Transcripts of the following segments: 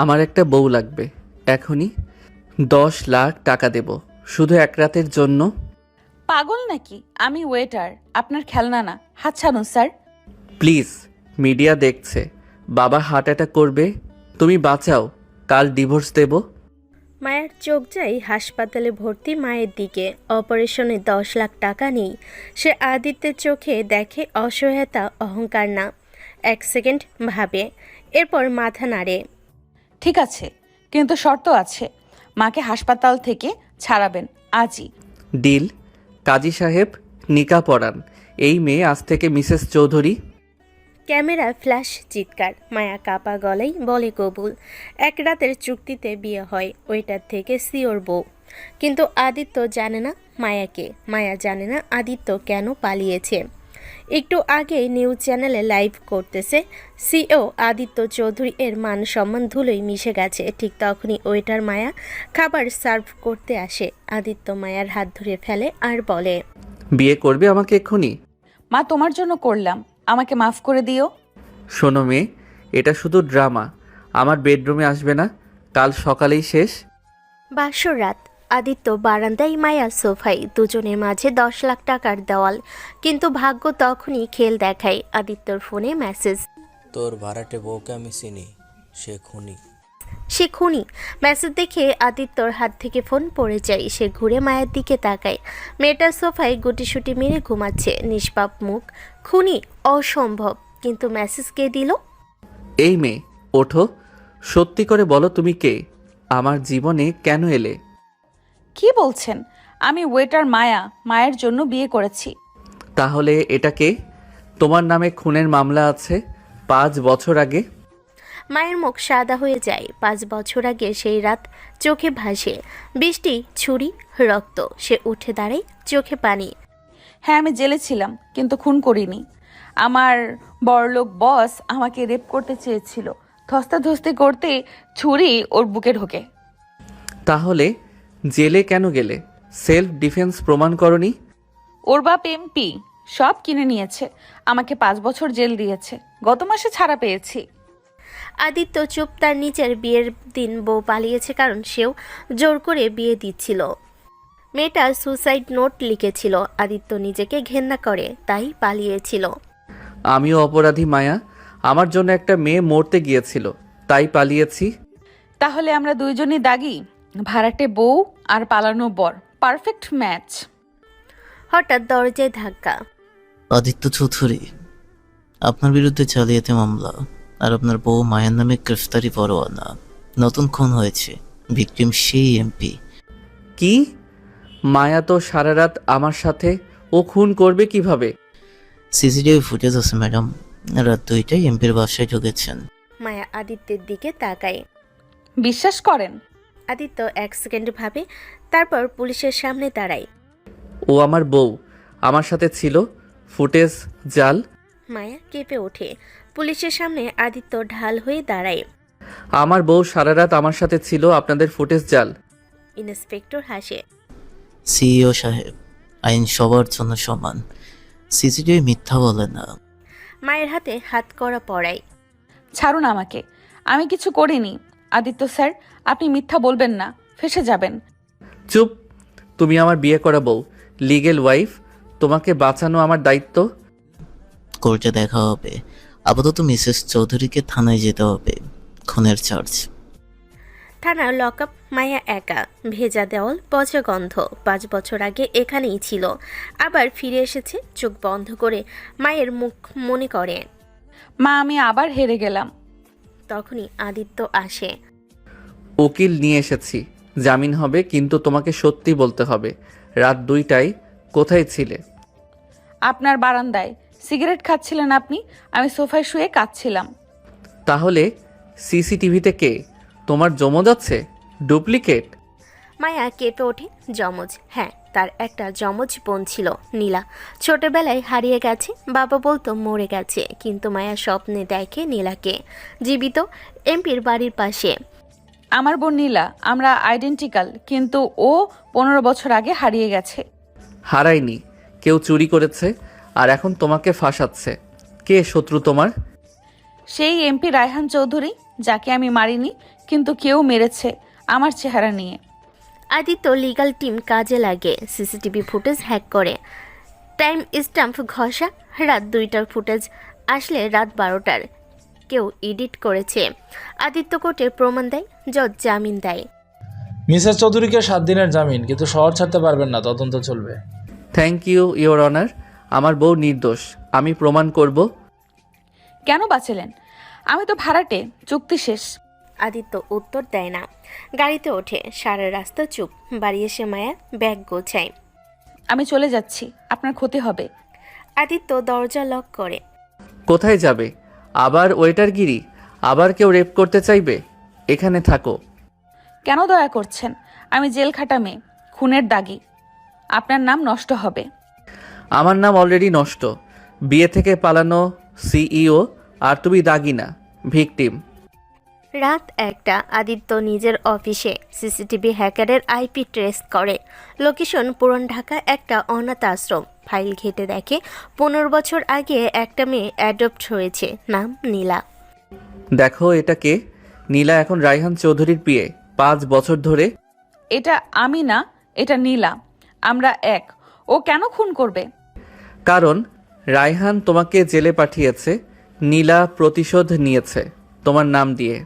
আমার একটা বউ লাগবে এখনই। 10 লাখ টাকা দেব শুধু এক রাতের জন্য। পাগল নাকি? আমি ওয়েটার, আপনার খেলনা না। হাত ছাড়ুন স্যার। প্লিজ, মিডিয়া দেখছে। বাবা হার্ট অ্যাটাক করবে, তুমি বাঁচাও, কাল ডিভোর্স দেব। মায়ের চোখ যায় হাসপাতালে ভর্তি মায়ের দিকে। অপারেশনে 10 লাখ টাকা নেই। সে আদিত্যের চোখে দেখে অসহায়তা, অহংকার না। 1 সেকেন্ড ভাবে, এরপর মাথা নাড়ে। ঠিক আছে, কিন্তু শর্ত আছে। মাকে হাসপাতাল থেকে ছাড়াবেন আজই। ডিল। কাজী সাহেব, নিকা পড়ান। এই মেয়ে আজ থেকে মিসেস চৌধুরী। ক্যামেরা ফ্ল্যাশ, চিৎকার। মায়া কাপা গলায় বলে কবুল। এক রাতের চুক্তিতে বিয়ে হয়, ওইটার থেকে সিওর বউ। কিন্তু আদিত্য জানে না মায়াকে, মায়া জানে না আদিত্য কেন পালিয়েছে। একটু আগে নিউজ চ্যানেলে লাইভ করতেছে সিও আদিত্য চৌধুরী এর মান সম্মান ধুলোয় মিশে গেছে। ঠিক তখনই ওয়েটার মায়া খাবার সার্ভ করতে আসে। আদিত্য মায়ার হাত ধরে ফেলে আর বলে, বিয়ে করবে আমাকে এক্ষুনি? মা, তোমার জন্য করলাম, আমাকে মাফ করে দিও। শোনো মেয়ে, এটা শুধু ড্রামা। আমার বেডরুমে আসবে না, কাল সকালেই শেষ। বাসর রাত। আদিত্য বারান্দায়, মায়া সোফায়, দুজনের মাঝে 10 লাখ টাকার দেওয়াল। কিন্তু ভাগ্য তখনই খেল দেখায়। আদিত্যর ফোনে মেসেজ। তোর ভাড়াটে বউকে আমি চিনি, সে খুনি। সে খুনি। মেসেজ দেখে আদিত্যর হাত থেকে ফোন পড়ে যায়। সে ঘুরে মায়ের দিকে তাকায়। মেয়েটা সোফায় গুটিসুটি মেরে ঘুমাচ্ছে, নিষ্পাপ মুখ। খুনি? অসম্ভব। কিন্তু মেসেজ কে দিল? এই মেয়ে, ওঠো, সত্যি করে বলো তুমি কে? আমার জীবনে কেন এলে? কি বলছেন? আমি ওয়েটার মায়া, মায়ের জন্য বিয়ে করেছি। তাহলে এটা কে? তোমার নামে খুনের মামলা আছে 5 বছর আগে। মায়ের মুখ সাদা হয়ে যায়। 5 বছর আগে সেই রাত চোখে ভাসে। বৃষ্টি, ছুরি, রক্ত। সে উঠে দাঁড়ায়, চোখে পানি। হ্যাঁ, আমি জেলে ছিলাম, কিন্তু খুন করিনি। আমার বড়লোক বস আমাকে রেপ করতে চেয়েছিল। ধস্তাধস্তি করতে ছুরি ওর বুকে ঢোকে। তাহলে জেলে কেন গেলে? সেলফ ডিফেন্স প্রমাণ করনি? ওর বাপ এমপি, সব কিনে নিয়েছে। আমাকে 5 বছর জেল দিয়েছে, গত মাসে ছাড়া পেয়েছি। আদিত্য চুপ। তার নিচের বিয়ের দিন বউ পালিয়েছে কারণ সেও জোর করে বিয়ে দিচ্ছিল। মেয়েটা সুসাইড নোট লিখেছিল। আদিত্য নিজেকে ঘেন্না করে, তাই পালিয়েছিল। আমিও অপরাধী মায়া, আমার জন্য একটা মেয়ে মরতে গিয়েছিল, তাই পালিয়েছি। তাহলে আমরা দুইজনই দাগী। ভাড়াটে বউ আর পালানো বর, পারফেক্ট ম্যাচ। হঠাৎ দরজায় ধাক্কা। আদিত্য চৌধুরী, আপনার বিরুদ্ধে জালিয়াতি মামলা আর আপনার বউ মায়ের নামে গ্রেফতারি পরোয়ানা। নতুন খুন হয়েছে, ভিকটিম সেই এমপি। কি? মায়া তো সারা রাত আমার সাথে, ও খুন করবে কিভাবে? সিসিটিভি ফুটেজ আছে ম্যাডাম, রাত 2টায় এমপির বাসায় ঢুকেছেন। মায়া আদিত্যের দিকে তাকায়। বিশ্বাস করেন? আদিত্য 1 সেকেন্ড ভাবে, তারপর পুলিশের সামনে দাঁড়ায়। ও আমার বউ, আমার সাথে ছিল, ফুটেজ জাল। মায়া কেঁপে ওঠে। পুলিশের সামনে আদিত্য ঢাল হয়ে দাঁড়ায়। আমার বউ সারা রাত আমার সাথে ছিল, আপনাদের ফুটেজ জাল। ইন্সপেক্টর হাসে। সিইও সাহেব, আইন সবার জন্য সমান। সিসিটিভি মিথ্যা বলে না। মায়ের হাতে হাত করা পড়ায়। ছাড়ুন আমাকে, আমি কিছু করিনি। আদিত্য স্যার, আপনি মিথ্যা বলবেন না, ফেঁসে যাবেন। চুপ, তুমি আমার বিয়ে করা বউ, লিগেল ওয়াইফ, তোমাকে বাঁচানো আমার দায়িত্ব। কোর্টে দেখা হবে। আপাতত মিসেস চৌধুরীকে থানায় যেতে হবে, খুনের চার্জ। থানার লকআপ। মায়া একা, ভেজা দেওয়াল, পচা গন্ধ। 5 বছর আগে এখানেই ছিল, আবার ফিরে এসেছে। চোখ বন্ধ করে মায়ের মুখ মনে করে। মা, আমি আবার হেরে গেলাম। তখনই আদিত্য আসে। উকিল নিয়ে এসেছি, জামিন হবে, কিন্তু তোমাকে সত্যি বলতে হবে, রাত 2টায় কোথায় ছিলে? আপনার বারান্দায় সিগারেট খাচ্ছিলেন আপনি, আমি সোফায় শুয়ে কাঁদছিলাম। তাহলে সিসিটিভিতে কে? তোমার জমজ আছে? ডুপ্লিকেট? মায়া কেঁপে ওঠে। যমজ? হ্যাঁ, তার একটা যমজ বোন ছিল, নীলা। ছোটবেলায় হারিয়ে গেছে, বাবা বলতো মরে গেছে। কিন্তু মায়া স্বপ্নে দেখে নীলাকে জীবিত, এমপির বাড়ির পাশে। আমার বোন নীলা, আমরা আইডেন্টিক্যাল, কিন্তু ও 15 বছর আগে হারিয়ে গেছে। হারায়নি, কেউ চুরি করেছে, আর এখন তোমাকে ফাঁসাচ্ছে। কে শত্রু তোমার? সেই এমপি রায়হান চৌধুরী, যাকে আমি মারিনি, কিন্তু কেউ মেরেছে আমার চেহারা নিয়ে। আদিত্য লিগ্যাল টিম কাজে লাগে, সিসিটিভি ফুটেজ হ্যাক করে, টাইম স্ট্যাম্প ঘষা, রাত 2টার ফুটেজ আসলে রাত 12টার কেউ এডিট করেছে। আদিত্য কোর্টে প্রমাণ দেয়, জজ জামিন দেয়। মিসেস চৌধুরীকে 7 দিনের জামিন, কিন্তু শহর ছাড়তে পারবেন না, তদন্ত চলবে। Thank you your honour. আমার বউ নির্দোষ, আমি প্রমাণ করব। কেন বাঁচালেন? আমি তো ভাড়াটে, চুক্তি শেষ। আদিত্য উত্তর দেয় না। গাড়িতে ওঠে, সারা রাস্তা চুপ। বাড়ি এসে মায়া ব্যাগ গোছায়। আমি চলে যাচ্ছি, আপনার ক্ষতি হবে। আদিত্য দরজা লক করে। কোথায় যাবে? আবার ওয়েটারগিরি? আবার কেউ রেপ করতে চাইবে? এখানে থাকো। কেন দয়া করছেন? আমি জেল খাটা মেয়ে, খুনের দাগী। আপনার নাম নষ্ট হবে। আমার নাম অলরেডি নষ্ট। বিয়ে থেকে পালানো সিইও, আর তুমি দাগিনা, ভিকটিম। রাত 1টা। আদিত্য নিজের অফিসে সিসিটিভি হ্যাকারের আইপি ট্রেস করে। লোকেশন পুরান ঢাকা, একটা অনাথ আশ্রম। ফাইল ঘেটে দেখে 15 বছর আগে একটা মেয়ে অ্যাডপ্ট হয়েছে, নাম নীলা। দেখো এটা কে? নীলা এখন রায়হান চৌধুরীর বিয়ে, 5 বছর ধরে। এটা আমি না, এটা নীলা। আমরা এক। ও কেন খুন করবে? কারণ রায়হান তোমাকে জেলে পাঠিয়েছে, নীলা প্রতিশোধ নিয়েছে তোমার নাম দিয়ে।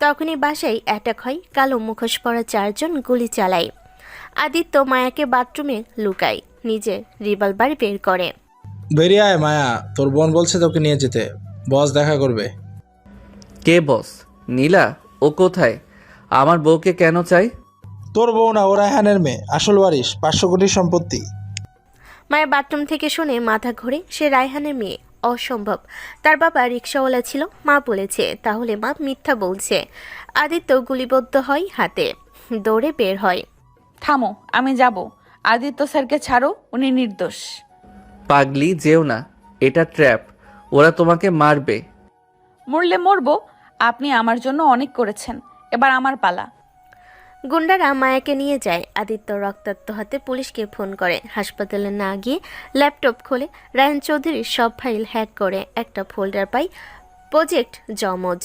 তখনই বাসায় অ্যাটাক হয়, কালো মুখোশ পরা 4 জন গুলি চালায়। আদিত্য মায়াকে বাথরুমে লুকায়, নিজে রিভলভার বের করে। বেরিয়ে আয় মায়া, তোর বোন বলছে তোকে নিয়ে যেতে, বস দেখা করবে। কে বস? নীলা? ও কোথায়? আমার বউকে কেন চাই? তোর বউ না, ও রায়হানের মেয়ে, আসল ওয়ারিশ, 500 কোটির সম্পত্তি। মায়া বাথরুম থেকে শুনে মাথা ঘুরে, সে রায়হানের মেয়ে, অসম্ভব। তার বাবা রিক্সাওয়ালা ছিল, মা বলেছে, তাহলে মা মিথ্যা বলছে। আদিত্য গুলিবদ্ধ হয় হাতে, দৌড়ে বের হয়। থামো, আমি যাব। আদিত্য স্যারকে ছাড়ো, উনি নির্দোষ। পাগলি, যেও না, এটা ট্র্যাপ। ওরা তোমাকে মারবে। মরলে মরবো। আপনি আমার জন্য অনেক করেছেন, এবার আমার পালা। গুন্ডারা মায়াকে নিয়ে যায়। আদিত্য রক্তাক্ত হাতে পুলিশকে ফোন করে। হাসপাতালে না গিয়ে ল্যাপটপ খোলে, রায়হান চৌধুরীর সব ফাইল হ্যাক করে। একটা ফোল্ডার পাই, প্রজেক্ট যমজ।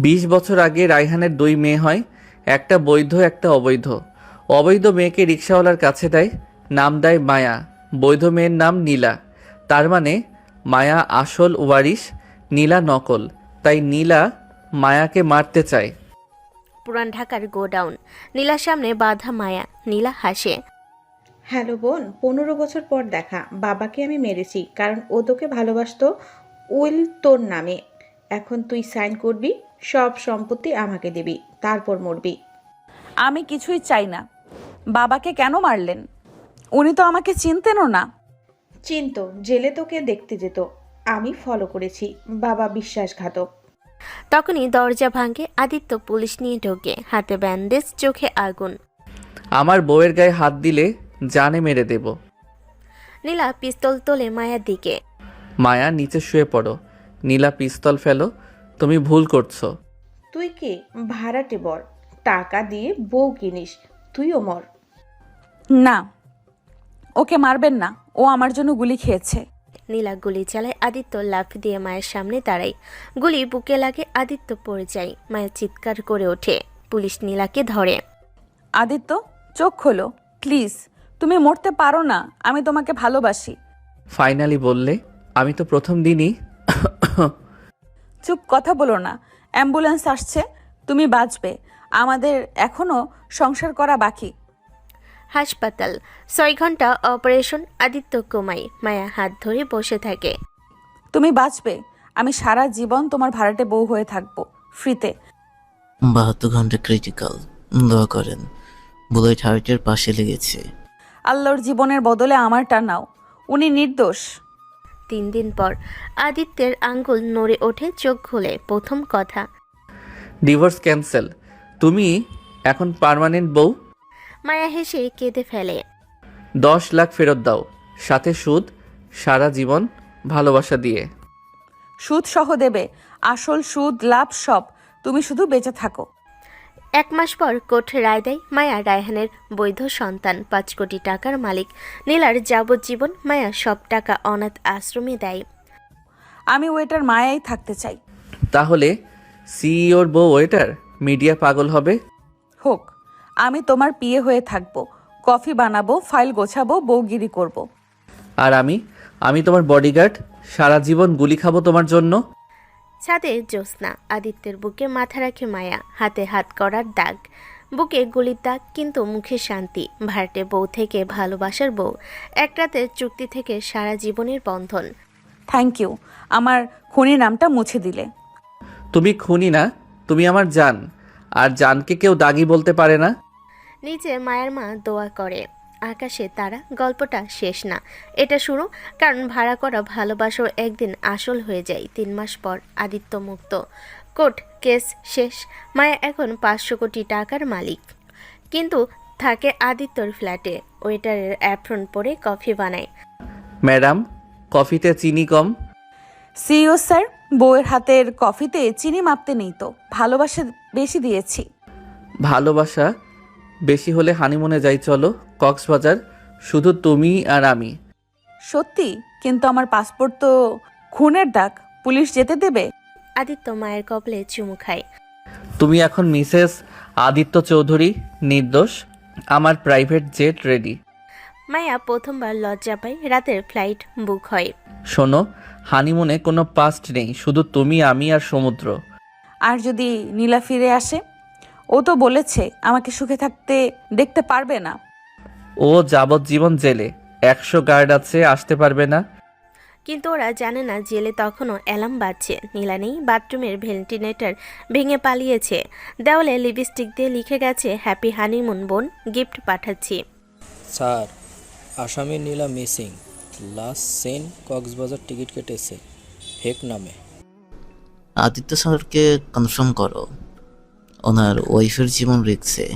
20 বছর আগে রায়হানের 2 মেয়ে হয়, একটা বৈধ একটা অবৈধ। অবৈধ মেয়েকে রিক্সাওয়ালার কাছে দেয়, নাম দেয় মায়া। বৈধ মেয়ের নাম নীলা। তার মানে মায়া আসল ওয়ারিশ, নীলা নকল। তাই নীলা মায়াকে মারতে চায়। পুরান ঢাকার গোডাউন। নীলার সামনে বাধা মায়া। নীলা হাসে। হ্যালো বোন, 15 বছর পর দেখা। বাবাকে আমি মেরেছি কারণ ও তোকে ভালোবাসতো। উইল তোর নামে। এখন তুই সাইন করবি, সব সম্পত্তি আমাকে দিবি, তারপর মরবি। আমি কিছুই চাই না। বাবাকে কেন মারলেন? উনি তো আমাকে চিনতেনও না। চিনতো, জেলে তোকে দেখতে যেত। আমি ফলো করেছি। বাবা বিশ্বাসঘাতক। তখনই দরজা ভাঙে। আদিত্য পুলিশ নিয়ে ঢোকে, হাতে ব্যান্ডেজ, চোখে আগুন। আমার বউয়ের গায়ে হাত দিলে জানে মেরে দেব। নীলা পিস্তল তোলে মায়ার দিকে। মায়া, নিচে শুয়ে পড়ো। নীলা, পিস্তল ফেলো। তুমি ভুল করছো। তুই কে? ভাড়াটে বর, টাকা দিয়ে বউ কিনিস, তুইও মর। না, ওকে মারবেন না, ও আমার জন্য গুলি খেয়েছে। নীলা গুলি চালায়। আদিত্য লাফ দিয়ে মায়ের সামনে দাঁড়ায়। গুলি বুকে লাগে, আদিত্য পড়ে যায়। মায়ের চিৎকার করে ওঠে। পুলিশ নীলাকে ধরে। আদিত্য, চোখ খোলো প্লিজ। তুমি মরতে পারো না, আমি তোমাকে ভালোবাসি। ফাইনালি বললে? আমি তো প্রথম দিনই। চুপ, কথা বলো না। অ্যাম্বুলেন্স আসছে, তুমি বাঁচবে। আমাদের এখনো সংসার করা বাকি। হাসপাতাল। 6 ঘন্টা অপারেশন। আদিত্য কোমায়। মায়া হাত ধরে বসে থাকে। তুমি বাঁচবে। আমি সারা জীবন তোমার ভাড়াটে বউ হয়ে থাকবো, ফ্রিতে। 72 ঘন্টা ক্রিটিক্যাল। দোয়া করেন, বুলেট হার্টের পাশে লেগেছে। আল্লাহর জীবনের বদলে আমারটা নাও। উনি নির্দোষ। 3 দিন পর আদিত্যের আঙ্গুল নড়ে ওঠে, চোখ খুলে। প্রথম কথা। Divorce cancel. তুমি এখন পার্মানেন্ট বউ। মায়া হেসে কেঁদে ফেলে। 10 লাখ ফেরত দাও, সাথে সুদ, সারা জীবন ভালোবাসা দিয়ে। সুদ সহ দেবে, আসল সুদ লাভ সব। তুমি শুধু বেঁচে থাকো। 1 মাস পর কোর্ট রায় দেয়, মায়া রায়হানের বৈধ সন্তান, 5 কোটি টাকার মালিক। নীলার যাবজ্জীবন। মায়া সব টাকা অনাথ আশ্রমে দেয়। আমি ওয়েটার মায়াই থাকতে চাই। তাহলে সিইওর বউ ওয়েটার, মিডিয়া পাগল হবে। হোক, আমি তোমার পিয়ে হয়ে থাকবো, কফি বানাবো, ফাইল গোছাবো, বউগিরি করব। আর আমি তোমার বডিগার্ড, সারা জীবন গুলি খাবো তোমার জন্য। ছাদে জ্যোৎস্না, আদিত্যের বুকে মাথা রাখে মায়া, হাতে হাত করার দাগ, বুকে গুলির দাগ কিন্তু মুখে শান্তি। ভাড়াটে বউ থেকে ভালোবাসার বউ, এক রাতের চুক্তি থেকে সারা জীবনের বন্ধন। থ্যাংক ইউ, আমার খুনি নামটা মুছে দিলে। তুমি খুনি না, তুমি আমার জান, আর জানকে কেউ দাগি বলতে পারে না। নিচে মায়ের মা দোয়া করে। আকাশে তারা, গল্পটা শেষ না, এটা শুরু। কারণ ভাড়া করা ভালোবাসাও একদিন আসল হয়ে যায়। 3 মাস পর আদিত্য মুক্ত, কোর্ট কেস শেষ। মায়া এখন 500 কোটি টাকার মালিক, কিন্তু থাকে আদিত্যর ফ্ল্যাটে। ওয়েটারের অ্যাপ্রন পরে কফি বানায়। ম্যাডাম, কফিতে চিনি কম। সিইও স্যার, বউয়ের হাতের কফিতে চিনি মাপতে নেই তো, ভালোবাসা বেশি দিয়েছি। ভালোবাসা বেশি হলে হানিমুনে যাই চলো, কক্সবাজার, শুধু তুমি আর আমি। সত্যি? কিন্তু আমার পাসপোর্ট তো খুনের দাগ, পুলিশ যেতে দেবে? আদিত্য মায়ের কপালে চুমু খায়। তুমি এখন মিসেস আদিত্য চৌধুরী, নির্দোষ। আমার প্রাইভেট জেট রেডি। মায়া প্রথমবার লজ্জা পায়। রাতের ফ্লাইট বুক হয়। শোনো, হানিমুনে কোনো পাস্ট নেই, শুধু তুমি, আমি আর সমুদ্র। আর যদি নীলা ফিরে আসে? ও তো বলেছে আমাকে সুখে থাকতে দেখতে পারবে না। ও যাবজ্জীবন জেলে, 100 গার্ড আছে, আসতে পারবে না। কিন্তু ওরা জানে না জেলে তখনও অ্যালার্ম বাজছে। নীলা নেই, বাথরুমের ভেন্টিলেটর ভেঙে পালিয়েছে। দেওয়ালে লিপস্টিক দিয়ে লিখে গেছে, হ্যাপি হানিমুন বোন, গিফট পাঠাচ্ছি। স্যার, আসামি Nila missing, last seen Cox's Bazar, ticket কেটেছে হেক নামে। আদিত্য স্যারকে কনফার্ম করো, ওনার ওয়াইফের জীবন রিস্কে।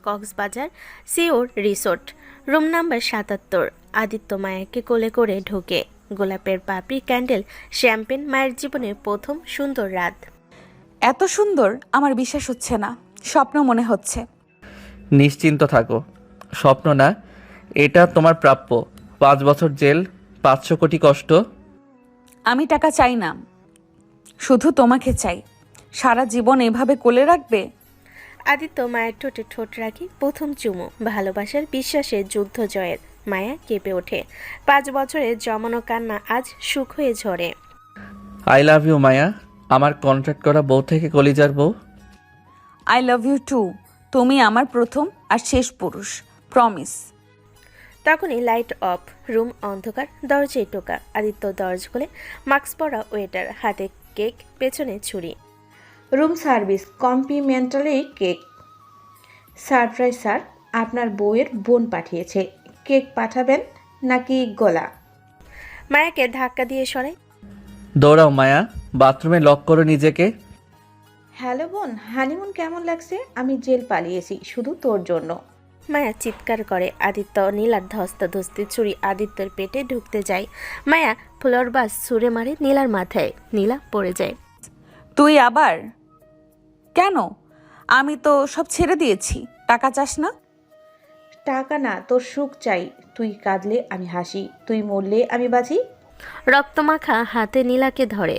Cox's Bazar sure resort, room number 77। Aditya মায়াকে কোলে করে ঢোকে। গোলাপের পাপড়ি, ক্যান্ডেল, শ্যাম্পেন। মায়ের জীবনে প্রথম সুন্দর রাত। এত সুন্দর আমার বিশ্বাস হচ্ছে না, স্বপ্ন মনে হচ্ছে। নিশ্চিন্ত থাকো, স্বপ্ন না, এটা তোমার প্রাপ্য। 5 বছর জেল, 500 কোটি কষ্ট। আমি টাকা চাই না, শুধু তোমাকে চাই। সারা জীবন এভাবে কোলে রাখবে? আদিত্য মায়ের ঠোঁটে ঠোঁট রাখি, প্রথম চুমু। ভালোবাসার, বিশ্বাসের যুদ্ধ জয়ের। মায়া কেঁপে ওঠে। 5 বছরের জমানো কান্না আজ সুখ হয়ে ঝরে। আই লাভ ইউ মায়া, আমার কন্ট্রাক্ট করা বউ থেকে কলিজার বউ। আই লাভ ইউ টু, তুমি আমার প্রথম আর শেষ পুরুষ, প্রমিস। তখনই লাইট অফ, রুম অন্ধকার, দরজায় টোকা। আদিত্য দরজা খুলে, মাস্ক পরা ওয়েটার, হাতে কেক, পেছনে ছুরি। Room service, complimentary cake. Surprise sir, আপনার বউয়ের বোন পাঠিয়েছে। কেক পাঠাবেন নাকি গলা? মায়াকে ধাক্কা দিয়ে সরায়। দৌড়াও মায়া, বাথরুমে লক করো নিজেকে। হ্যালো বোন, হানিমুন কেমন লাগছে? আমি জেল পালিয়েছি শুধু তোর জন্য। মায়া চিৎকার করে। আদিত্য নীলার ধস্তাধস্তি, ছুরি আদিত্যের পেটে ঢুকতে যায়। মায়া ফ্লোর বাস ছুঁড়ে মারে নীলার মাথায়। নীলা পড়ে যায়। তুই আবার কেন? আমি তো সব ছেড়ে দিয়েছি। টাকা চাস না? টাকা না, তোর সুখ চাই। তুই কাঁদলে আমি হাসি, তুই মরলে আমি বাঁচি। রক্তমাখা হাতে নীলাকে ধরে।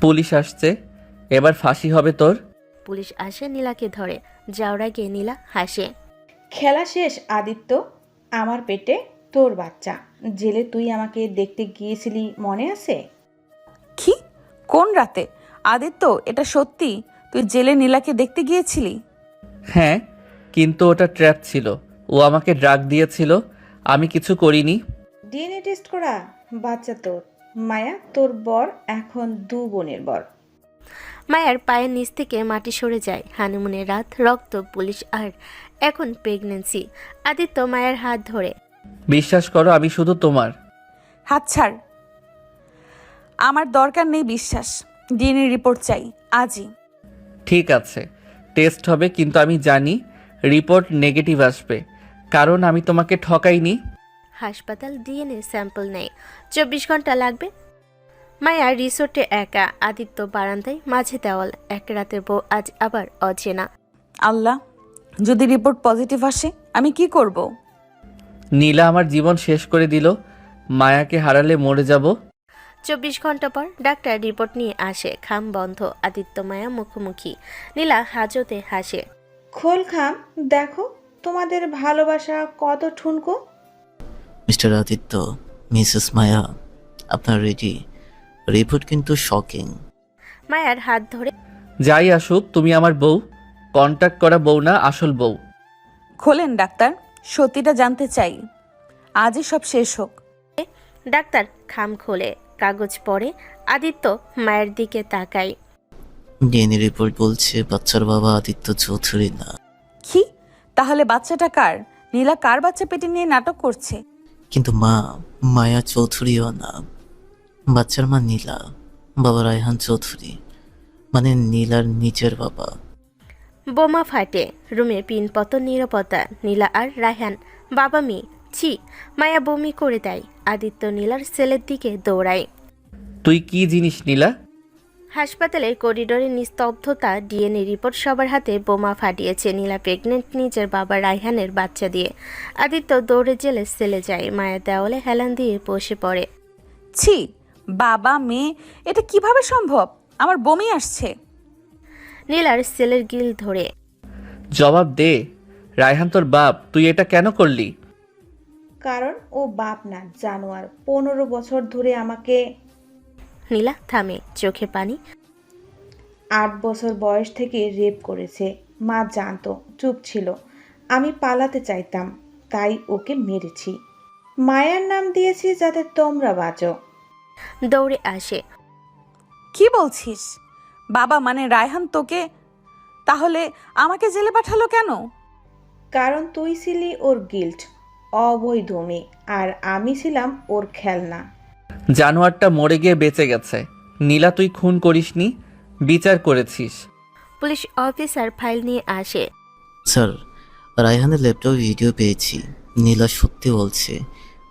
পুলিশ আসছে, এবার ফাঁসি হবে তোর। পুলিশ আসে, নীলাকে ধরে। যাওয়ার আগে নীলা হাসে। খেলা শেষ আদিত্য, আমার পেটে তোর বাচ্চা। জেলে তুই আমাকে দেখতে গিয়েছিলি, মনে আছে? কি? কোন রাতে? আদিত্য, এটা সত্যি? তুই জেলে নীলাকে দেখতে গিয়েছিলি? হ্যাঁ, কিন্তু ওটা ট্র্যাপ ছিল। ও আমাকে ড্রাগ দিয়েছিল, আমি কিছু করিনি। ডিএনএ টেস্ট করা বাচ্চা তোর। মায়া, তোর বর এখন 2 বোনের বর। মায়ের পায়ের নিচ থেকে মাটি সরে যায়। হানিমুনের রাত, রক্ত, পুলিশ, আর এখন প্রেগনেন্সি। আদিত্য মায়ের হাত ধরে। বিশ্বাস করো, আমি শুধু তোমার। হাত ছাড়। আমার দরকার নেই বিশ্বাস, ডিএনএ রিপোর্ট চাই আজই। ঠিক আছে, টেস্ট হবে, কিন্তু আমি জানি রিপোর্ট নেগেটিভ আসবে, কারণ আমি তোমাকে ঠকাইনি। হাসপাতাল ডিএনএ স্যাম্পল নেয়। 24 ঘন্টা লাগবে। মায়া রিসোর্টে একা। আদিত্য বারান্দায়, মাঝে দেওয়াল। এক রাতের বউ আজ আবার অচেনা। আল্লাহ, যদি রিপোর্ট পজিটিভ আসে আমি কি করব? নীলা আমার জীবন শেষ করে দিল, মায়াকে হারালে মরে যাব। 24 ঘন্টা পর ডাক্তার রিপোর্ট নিয়ে আসে। খাম বন্ধ, আদিত্য মায়া মুখোমুখি। নীলা হাজতে হাসে। খোল খাম, দেখো তোমাদের ভালোবাসা কত ঠুনকো। মিস্টার আদিত্য, মিসেস মায়া, আপনার রেডি? রিপোর্ট কিন্তু শকিং। মায়ার হাত ধরে যাই আসুক, তুমি আমার বউ, কন্ট্যাক্ট করা বউ না, আসল বউ। খোলেন ডাক্তার, সত্যিটা জানতে চাই। আজই সব শেষ হোক। ডাক্তার খাম খোলে, কাগজ পড়ে। আদিত্য মায়ের দিকে তাকায়। ডিএনএ রিপোর্ট বলছে বাচ্চার বাবা আদিত্য চৌধুরী না। কি? তাহলে বাচ্চাটা কার? নীলা কার বাচ্চা পেটে নিয়ে নাটক করছে? কিন্তু মা মায়া চৌধুরীও না। বাচ্চার মা নীলা, বাবা রায়হান চৌধুরী, মানে নীলার নিজের বাবা। বোমা ফাটে রুমে, পিনপতন নিরাপত্তা। নীলা আর রায়হান বাবা মেয়ে। ছি! মায়া বমি করে দেয়। আদিত্য নীলার সেলের দিকে দৌড়ায়। তুই কি জিনিস নীলা? হাসপাতালের করিডোরে নিস্তব্ধতা। ডিএনএ রিপোর্ট সবার হাতে। বোমা ফাটিয়েছে নীলা প্রেগনেন্ট নিজের বাবা রায়হানের বাচ্চা দিয়ে। আদিত্য দৌড়ে জেলে সেলে যায়। মায়া দেওয়ালে হেলান দিয়ে বসে পড়ে। ছি! বাবা মেয়ে, এটা কিভাবে সম্ভব? আমার বমি আসছে। নীলার সেলের গিল ধরে। জবাব দে। রায়হান তোর বাপ, তুই এটা কেন করলি? কারণ ও বাপ না, জানোয়ার। 15 বছর ধরে আমাকে। নীলা থামে, চোখে পানি। 8 বছর বয়স থেকে রেপ করেছে। মা জানতো, চুপ ছিল। আমি পালাতে চাইতাম, তাই ওকে মেরেছি। মায়ার নাম দিয়েছি যাতে তোমরা বাঁচো। দৌড়ে আসে। কি বলছিস? বাবা মানে রায়হান তোকে? তাহলে আমাকে জেলে পাঠালো কেন? কারণ তুই ছিলি ওর গিল্ট, অবৈধ মেয়ে, আর আমি ছিলাম ওর খেলনা। জানোয়ারটা মরে গিয়ে বেঁচে গেছে। নীলা, তুই খুন করিসনি, বিচার করেছিস। পুলিশ অফিসার ফাইল নিয়ে আসে। স্যার, রায়হানের ল্যাপটপ ভিডিও পেয়েছি। নীলা সত্যি বলছে,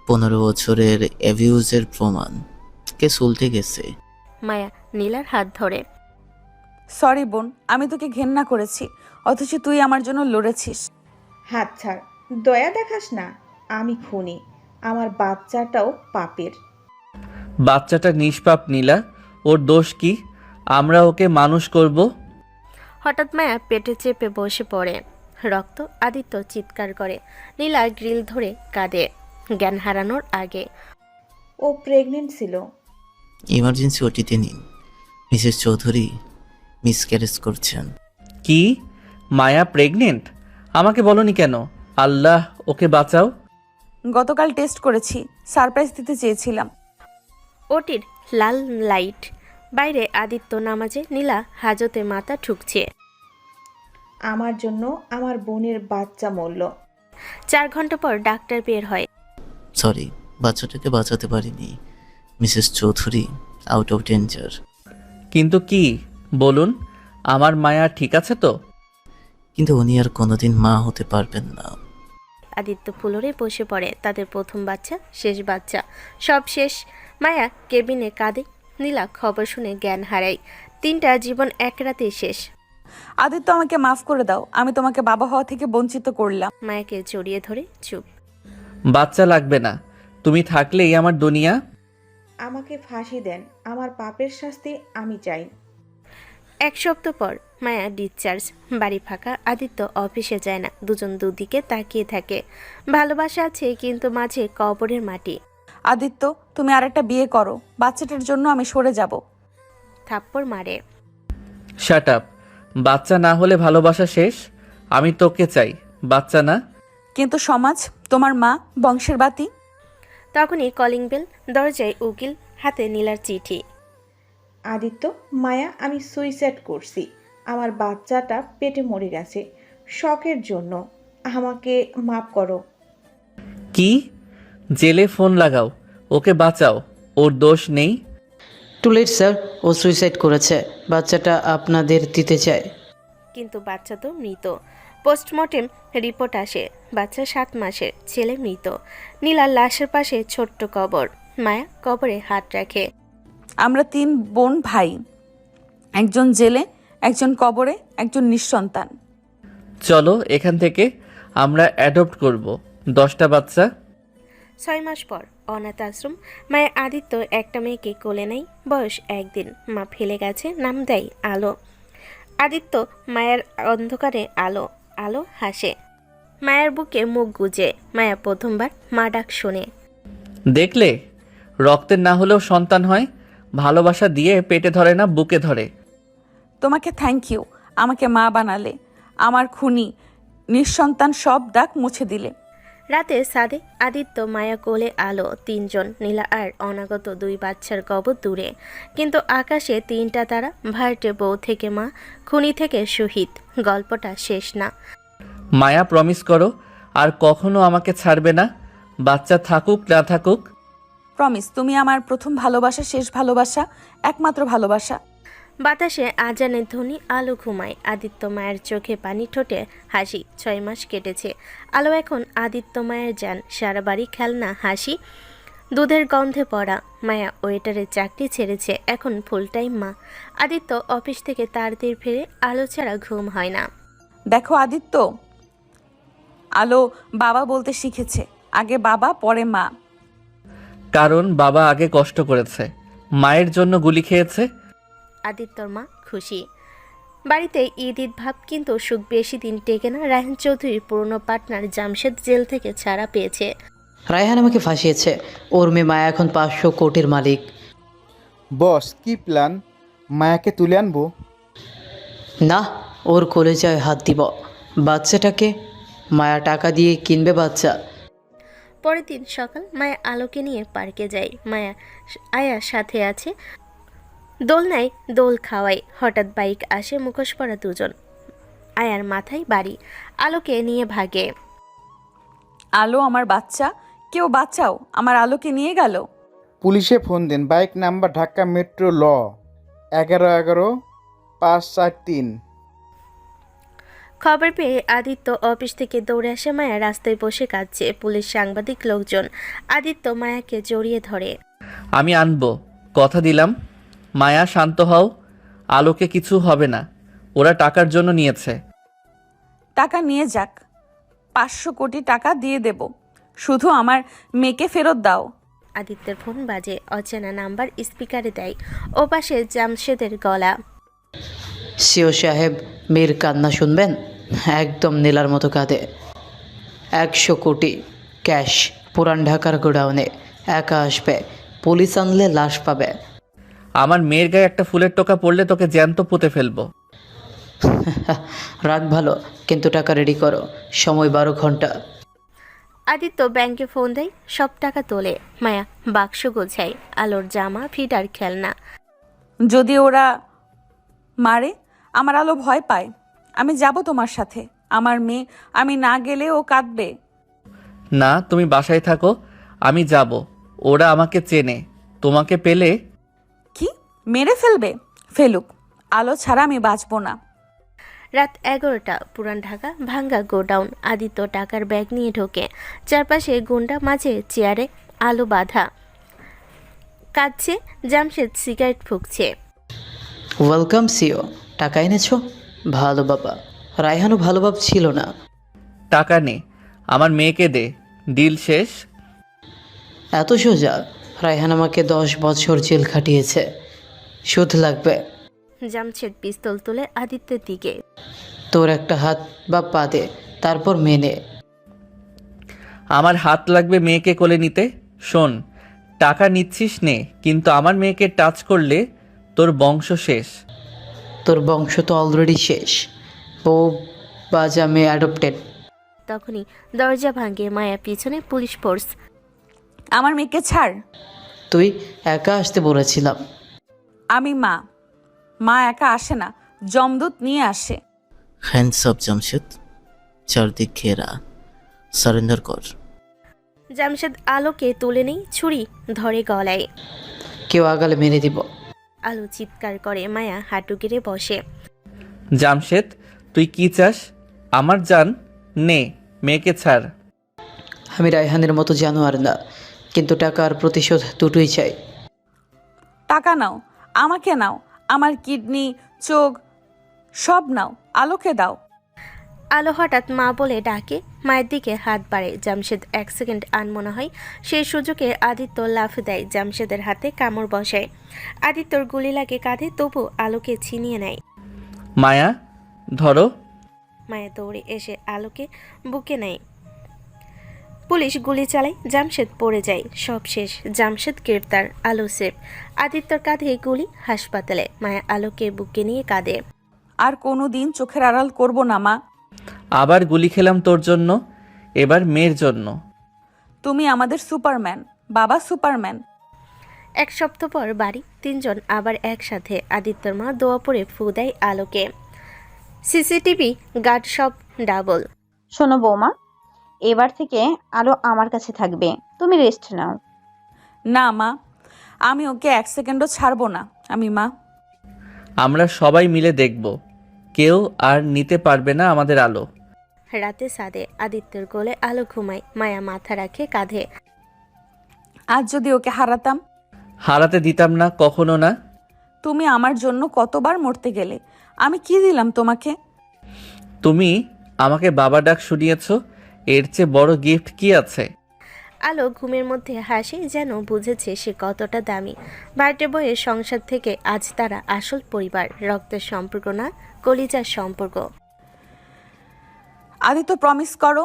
15 বছরের অ্যাবিউজের প্রমাণ। কেস উল্টে গেছে। মায়া নীলার হাত ধরে। সরি বোন, আমি তোকে ঘেন্না করেছি, অথচ তুই আমার জন্য লড়েছিস। হাত ছাড়, দয়া দেখাস না। আমি খুনি, আমার বাচ্চাটাও পাপের। বাচ্চাটা নিষ্পাপ নীলা, ওর দোষ কি? আমরা ওকে মানুষ করব। হঠাৎ মায়া পেটে চেপে বসে পড়ে। রক্ত। আদিত্য চিৎকার করে। নীলা গ্রিল ধরে কাঁদে। জ্ঞান হারানোর আগে। ও প্রেগনেন্ট ছিল। ইমার্জেন্সি ওটিতে নিন। মিসেস চৌধুরী মিসক্যারেজ করছেন। কি? মায়া প্রেগনেন্ট? আমাকে বলনি কেন? আল্লাহ, ওকে বাঁচাও। গতকাল টেস্ট করেছি, সারপ্রাইজ দিতে চেয়েছিলাম। ওটির লাল লাইট। বাইরে আদিত্য নামাজে। নীলা হাজতে মাথা ঠুকছে। আমার জন্য আমার বোনের বাচ্চা মরল। 4 ঘন্টা পর ডাক্তার বের হয়। সরি, বাচ্চাটাকে বাঁচাতে পারিনি। Mrs Chowdhury out of danger. কিন্তু কি বলুন, আমার মায়া ঠিক আছে তো? কিন্তু উনি আর কোনোদিন মা হতে পারবেন না। আদিত্য ফুলরে বসে পড়ে। তাদের প্রথম বাচ্চা, শেষ বাচ্চা, সব শেষ। মায়া কেবিনে কাঁদে। নীলা খবর শুনে জ্ঞান হারায়। 3টা জীবন এক রাতে শেষ। আদিত্য, আমাকে মাফ করে দাও, আমি তোমাকে বাবা হওয়া থেকে বঞ্চিত করলাম। মায়াকে জড়িয়ে ধরে চুপ। বাচ্চা লাগবে না, তুমি থাকলেই আমার দুনিয়া। আমাকে ফাঁসি দেন, আমার পাপের শাস্তি আমি চাই। 1 সপ্তাহ পর মায়া ডিসচার্জ। বাড়ি ফাঁকা। আদিত্য অফিসে যায় না। দুজন দুদিকে তাকিয়ে থাকে। ভালোবাসা আছে, কিন্তু মাঝে কবরের মাটি। আদিত্য, তুমি আরেকটা বিয়ে করো, বাচ্চাটার জন্য আমি সরে যাব। থাপ্পড় মারে। Shut up. বাচ্চা না হলে ভালোবাসা শেষ। আমি তোকে চাই, বাচ্চা না। কিন্তু সমাজ, তোমার মা, বংশের বাতি। তখনই কলিং বেল। দরজায় উকিল, হাতে নীলার চিঠি। আদিত্য, মায়া, আমি সুইসাইড করছি। আমার বাচ্চাটা পেটে মরে গেছে, শখের জন্য। আমাকে মাফ করো। কি? জেলে ফোন লাগাও, ওকে বাঁচাও, ওর দোষ নেই। টু লেট স্যার, ও সুইসাইড করেছে। বাচ্চাটা আপনাদের দিতে চায়। কিন্তু বাচ্চা তো মৃত। পোস্টমর্টেম রিপোর্ট আসে। বাচ্চা 7 মাসের, ছেলে মৃত। নীলার লাশের পাশে ছোট্ট কবর। মায়া কবরে হাত রাখে। আমরা 3 বোন ভাই, একজন জেলে, একজন কবরে, একজন নিঃসন্তান। চলো এখান থেকে, আমরা অ্যাডপ্ট করব 10টা বাচ্চা। 6 মাস পর অনাথ আশ্রম। মায়ের আদিত্য একটা মেয়েকে কোলে নেয়, বয়স 1 দিন। মা ফেলে গেছে, নাম দেয় আলো। আদিত্য মায়ের অন্ধকারে আলো আলো হাসে। মায়ের বুকে মুখ গুজে। মায়া প্রথমবার মা ডাক শোনে। দেখলে, রক্তের না হলেও সন্তান হয়। ভালোবাসা দিয়ে পেটে ধরে না, বুকে ধরে। তোমাকে থ্যাংক ইউ, আমাকে মা বানালে, আমার খুনি নিঃসন্তান সব দাগ মুছে দিলে। রাতে সাদে আদিত্য, মায়া, কোলে আলো, 3 জন। নীলা আর অনাগত 2 বাচ্চার কবর দূরে, কিন্তু আকাশে 3টা তারা। ভাইটে বউ থেকে মা, খুনি থেকে শহীদ। গল্পটা শেষ না। মায়া, প্রমিস করো আর কখনো আমাকে ছাড়বে না, বাচ্চা থাকুক না থাকুক। প্রমিস, তুমি আমার প্রথম ভালোবাসা, শেষ ভালোবাসা, একমাত্র ভালোবাসা। বাতাসে আজানের ধ্বনি। আলো ঘুমায়। আদিত্য মায়ের চোখে পানি, ঠোঁটে হাসি। 6 মাস কেটেছে। আলো এখন আদিত্য মায়ের জান। সারা বাড়ি খেলনা, হাসি, দুধের গন্ধে পড়া। মায়া ওয়েটারের চাকরি ছেড়েছে, এখন ফুল টাইম মা। আদিত্য অফিস থেকে তাড়াতাড়ি ফিরে। আলো ছাড়া ঘুম হয় না। দেখো আদিত্য, আলো বাবা বলতে শিখেছে। আগে বাবা, পরে মা। কারণ বাবা আগে কষ্ট করেছে, মায়ের জন্য গুলি খেয়েছে। আদিত্যর মা খুশি। বাড়িতে ঈদ ঈদ ভাব, কিন্তু সুখ বেশি দিন টেকে না। রায়হান চৌধুরীর পুরনো পার্টনার জামশেদ জেল থেকে ছাড়া পেয়েছে। রায়হান আমাকে ফাঁসিয়েছে। ওর মেয়ে মায়া এখন 500 কোটির মালিক। বস, কি প্ল্যান? মায়াকে তুলে আনবো? না, ওর কলেজায় হাত দিব। বাচ্চাটাকে মায়া টাকা দিয়ে কিনবে বাচ্চা। পরের দিন সকাল, মায়া আলোকে নিয়ে পার্কে যায়। মায়া আয়া সাথে আছে। দোলনায় দোল খাওয়ায়। হঠাৎ বাইক আসে, মুখোশ পরা 2 জন। আয়ার মাথায় বাড়ি। আলোকে নিয়ে ভাগে। আলো আমার বাচ্চা, কেউ বাঁচাও, আমার আলোকে নিয়ে গেল। পুলিশে ফোন দেন। বাইক নাম্বার ঢাকা মেট্রো ল 11-11-543। খবর পেয়ে আদিত্য অফিস থেকে দৌড়ে আসে। মায়া রাস্তায় বসে কাঁদছে। পুলিশ, সাংবাদিক, লোকজন। আদিত্য মায়াকে জড়িয়ে ধরে। আমি আনবো, কথা দিলাম। মায়া, শান্ত হও, আলোকে কিছু হবে না। ওরা টাকার জন্য নিয়েছে। টাকা নিয়ে যাক, 500 কোটি টাকা দিয়ে দেব, শুধু আমার মেয়েকে ফেরত দাও। আদিত্যের ফোন বাজে। অচেনা নাম্বার। স্পিকারে দেয়। ওপাশে জামশেদের গলা। সিও সাহেব, মেয়ের কান্না শুনবেন? একদম নীলার মতো কাঁদে। 100 কোটি ক্যাশ পুরান ঢাকার গোডাউনে। একা আসবে, পুলিশ আনলে লাশ পাবে। আমার মেয়ের গায়ে একটা ফুলের টোকা পড়লে তোকে জ্যান্ত পুঁতে ফেলবো। রাগ ভালো, কিন্তু টাকা রেডি করো। সময় 12 ঘন্টা। আদিত্য ব্যাংকে ফোন দেয়। সব টাকা তোলে। মায়া বাক্স গোছায়। আলোর জামা, ফিট আর খেলনা। যদি ওরা মারে, আমার আলো ভয় পায়। আমি যাব তোমার সাথে। আমার মেয়ে, আমি না গেলে ও কাঁদবে। না, তুমি বাসায় থাকো, আমি যাব। ওরা আমাকে চেনে, তোমাকে পেলে। কি মেরে ফেলবে? ফেলুক, আলো ছাড়া আমি বাঁচব না। রাত 11টা। পুরান ঢাকা, ভাঙ্গা গোডাউন। আদিত্য টাকার ব্যাগ নিয়ে ঢোকে। চারপাশে গুন্ডা, মাঝে চেয়ারে আলো বাঁধা। কাঁদছে। জামশেদ সিগারেট ফুঁকছে। Welcome CEO. টাকা এনেছো? ভালো বাবা। রায়হানও ভালো বাপ ছিল না। টাকা নে, আমার মেয়েকে দে, ডিল শেষ। এত সোজা? রায়হান আমাকে 10 বছর জেল খাটিয়েছে, সুদ লাগবে। জামশেদ পিস্তল তুলে আদিত্যের দিকে। তোর একটা হাত বা পা দে, তারপর মেনে। আমার হাত লাগবে মেয়েকে কোলে নিতে। শোন, টাকা নিচ্ছিস নে, কিন্তু আমার মেয়েকে টাচ করলে তোর বংশ শেষ। তোর বংশ তো অলরেডি শেষ। বউ বাজা মেয়ে অ্যাডপ্টেড। তখনই দরজা ভাঙে। মায়া পিছনে, পুলিশ ফোর্স। আমার মেয়েকে ছাড়। তুই একা আসতে বলেছিলাম। আমি মা, মা একা আসে না, জমদূত নিয়ে আসে। হ্যান্ডস আপ জামশেদ, চারদিক ঘেরা, সারেন্ডার কর। জামশেদ আলোকে তুলে নেই। ছুরি ধরে গলায়। কেউ আগালে মেরে দিব। আলো চিৎকার করে। মায়া হাঁটু গেড়ে বসে। জামশেদ, তুই কি চাস? আমার জান নে, মেয়েকে ছাড়। আমি রায়হানের মতো জানোয়ার না, কিন্তু টাকা আর প্রতিশোধ দুটোই চাই। টাকা নাও, আমাকে নাও, আমার কিডনি, চোখ সব নাও, আলোকে দাও। আলো হঠাৎ মা বলে ডাকে, মায়ের দিকে হাত বাড়ে। জামশেদ 1 সেকেন্ড আনমনা হয়। সেই সুযোগে আদিত্য লাফ দেয়, জামশেদের হাতে কামড় বসায়। আদিত্যর গুলি লাগে কাঁধে, তবু আলোকে ছিনিয়ে নেয়। মায়া, ধরো। মায়া দৌড়ে এসে আলোকে বুকে নেয়। পুলিশ গুলি চালায়, জামশেদ পড়ে যায়। সব শেষ, জামশেদ গ্রেপ্তার, আলো সেফ। আদিত্যর কাঁধে গুলি, হাসপাতালে। মায়া আলোকে বুকে নিয়ে কাঁদে। আর কোনো দিন চোখের আড়াল করব না মা। আবার গুলি খেলাম তোর জন্য, এবার মেয়ের জন্য। তুমি আমাদের সুপারম্যান, বাবা সুপারম্যান। 1 সপ্তাহ পর বাড়ি, 3 জন আবার একসাথে। আদিত্যর মা দোয়া পড়ে ফু দেয় আলোকে। সিসিটিভি গার্ড সব ডাবল। শোনো বৌমা, এবার থেকে আলো আমার কাছে থাকবে, তুমি রেস্ট নাও। না মা, আমি ওকে 1 সেকেন্ডও ছাড়বো না। আমি মা। আমরা সবাই মিলে দেখব, কেউ আর নিতে পারবে না আমাদের আলো। রাতে সাদে আদিত্যর কোলে আলো ঘুমায়, মায়া মাথা রাখে কাঁধে। আজ যদি ওকে হারাতাম। হারাতে দিতাম না, কখনো না। তুমি আমার জন্য কতবার মরতে গেলে, আমি কি দিলাম তোমাকে? তুমি আমাকে বাবা ডাক শুনিয়েছ, এর চেয়ে বড় গিফট কি আছে? আলো ঘুমের মধ্যে হাসে, যেন বুঝেছে সে কতটা দামি। বার্থডে বইয়ের সংসার থেকে আজ তারা আসল পরিবার, রক্তের সম্পর্ক না, কলিজার সম্পর্ক। আদিত্য, প্রমিস করো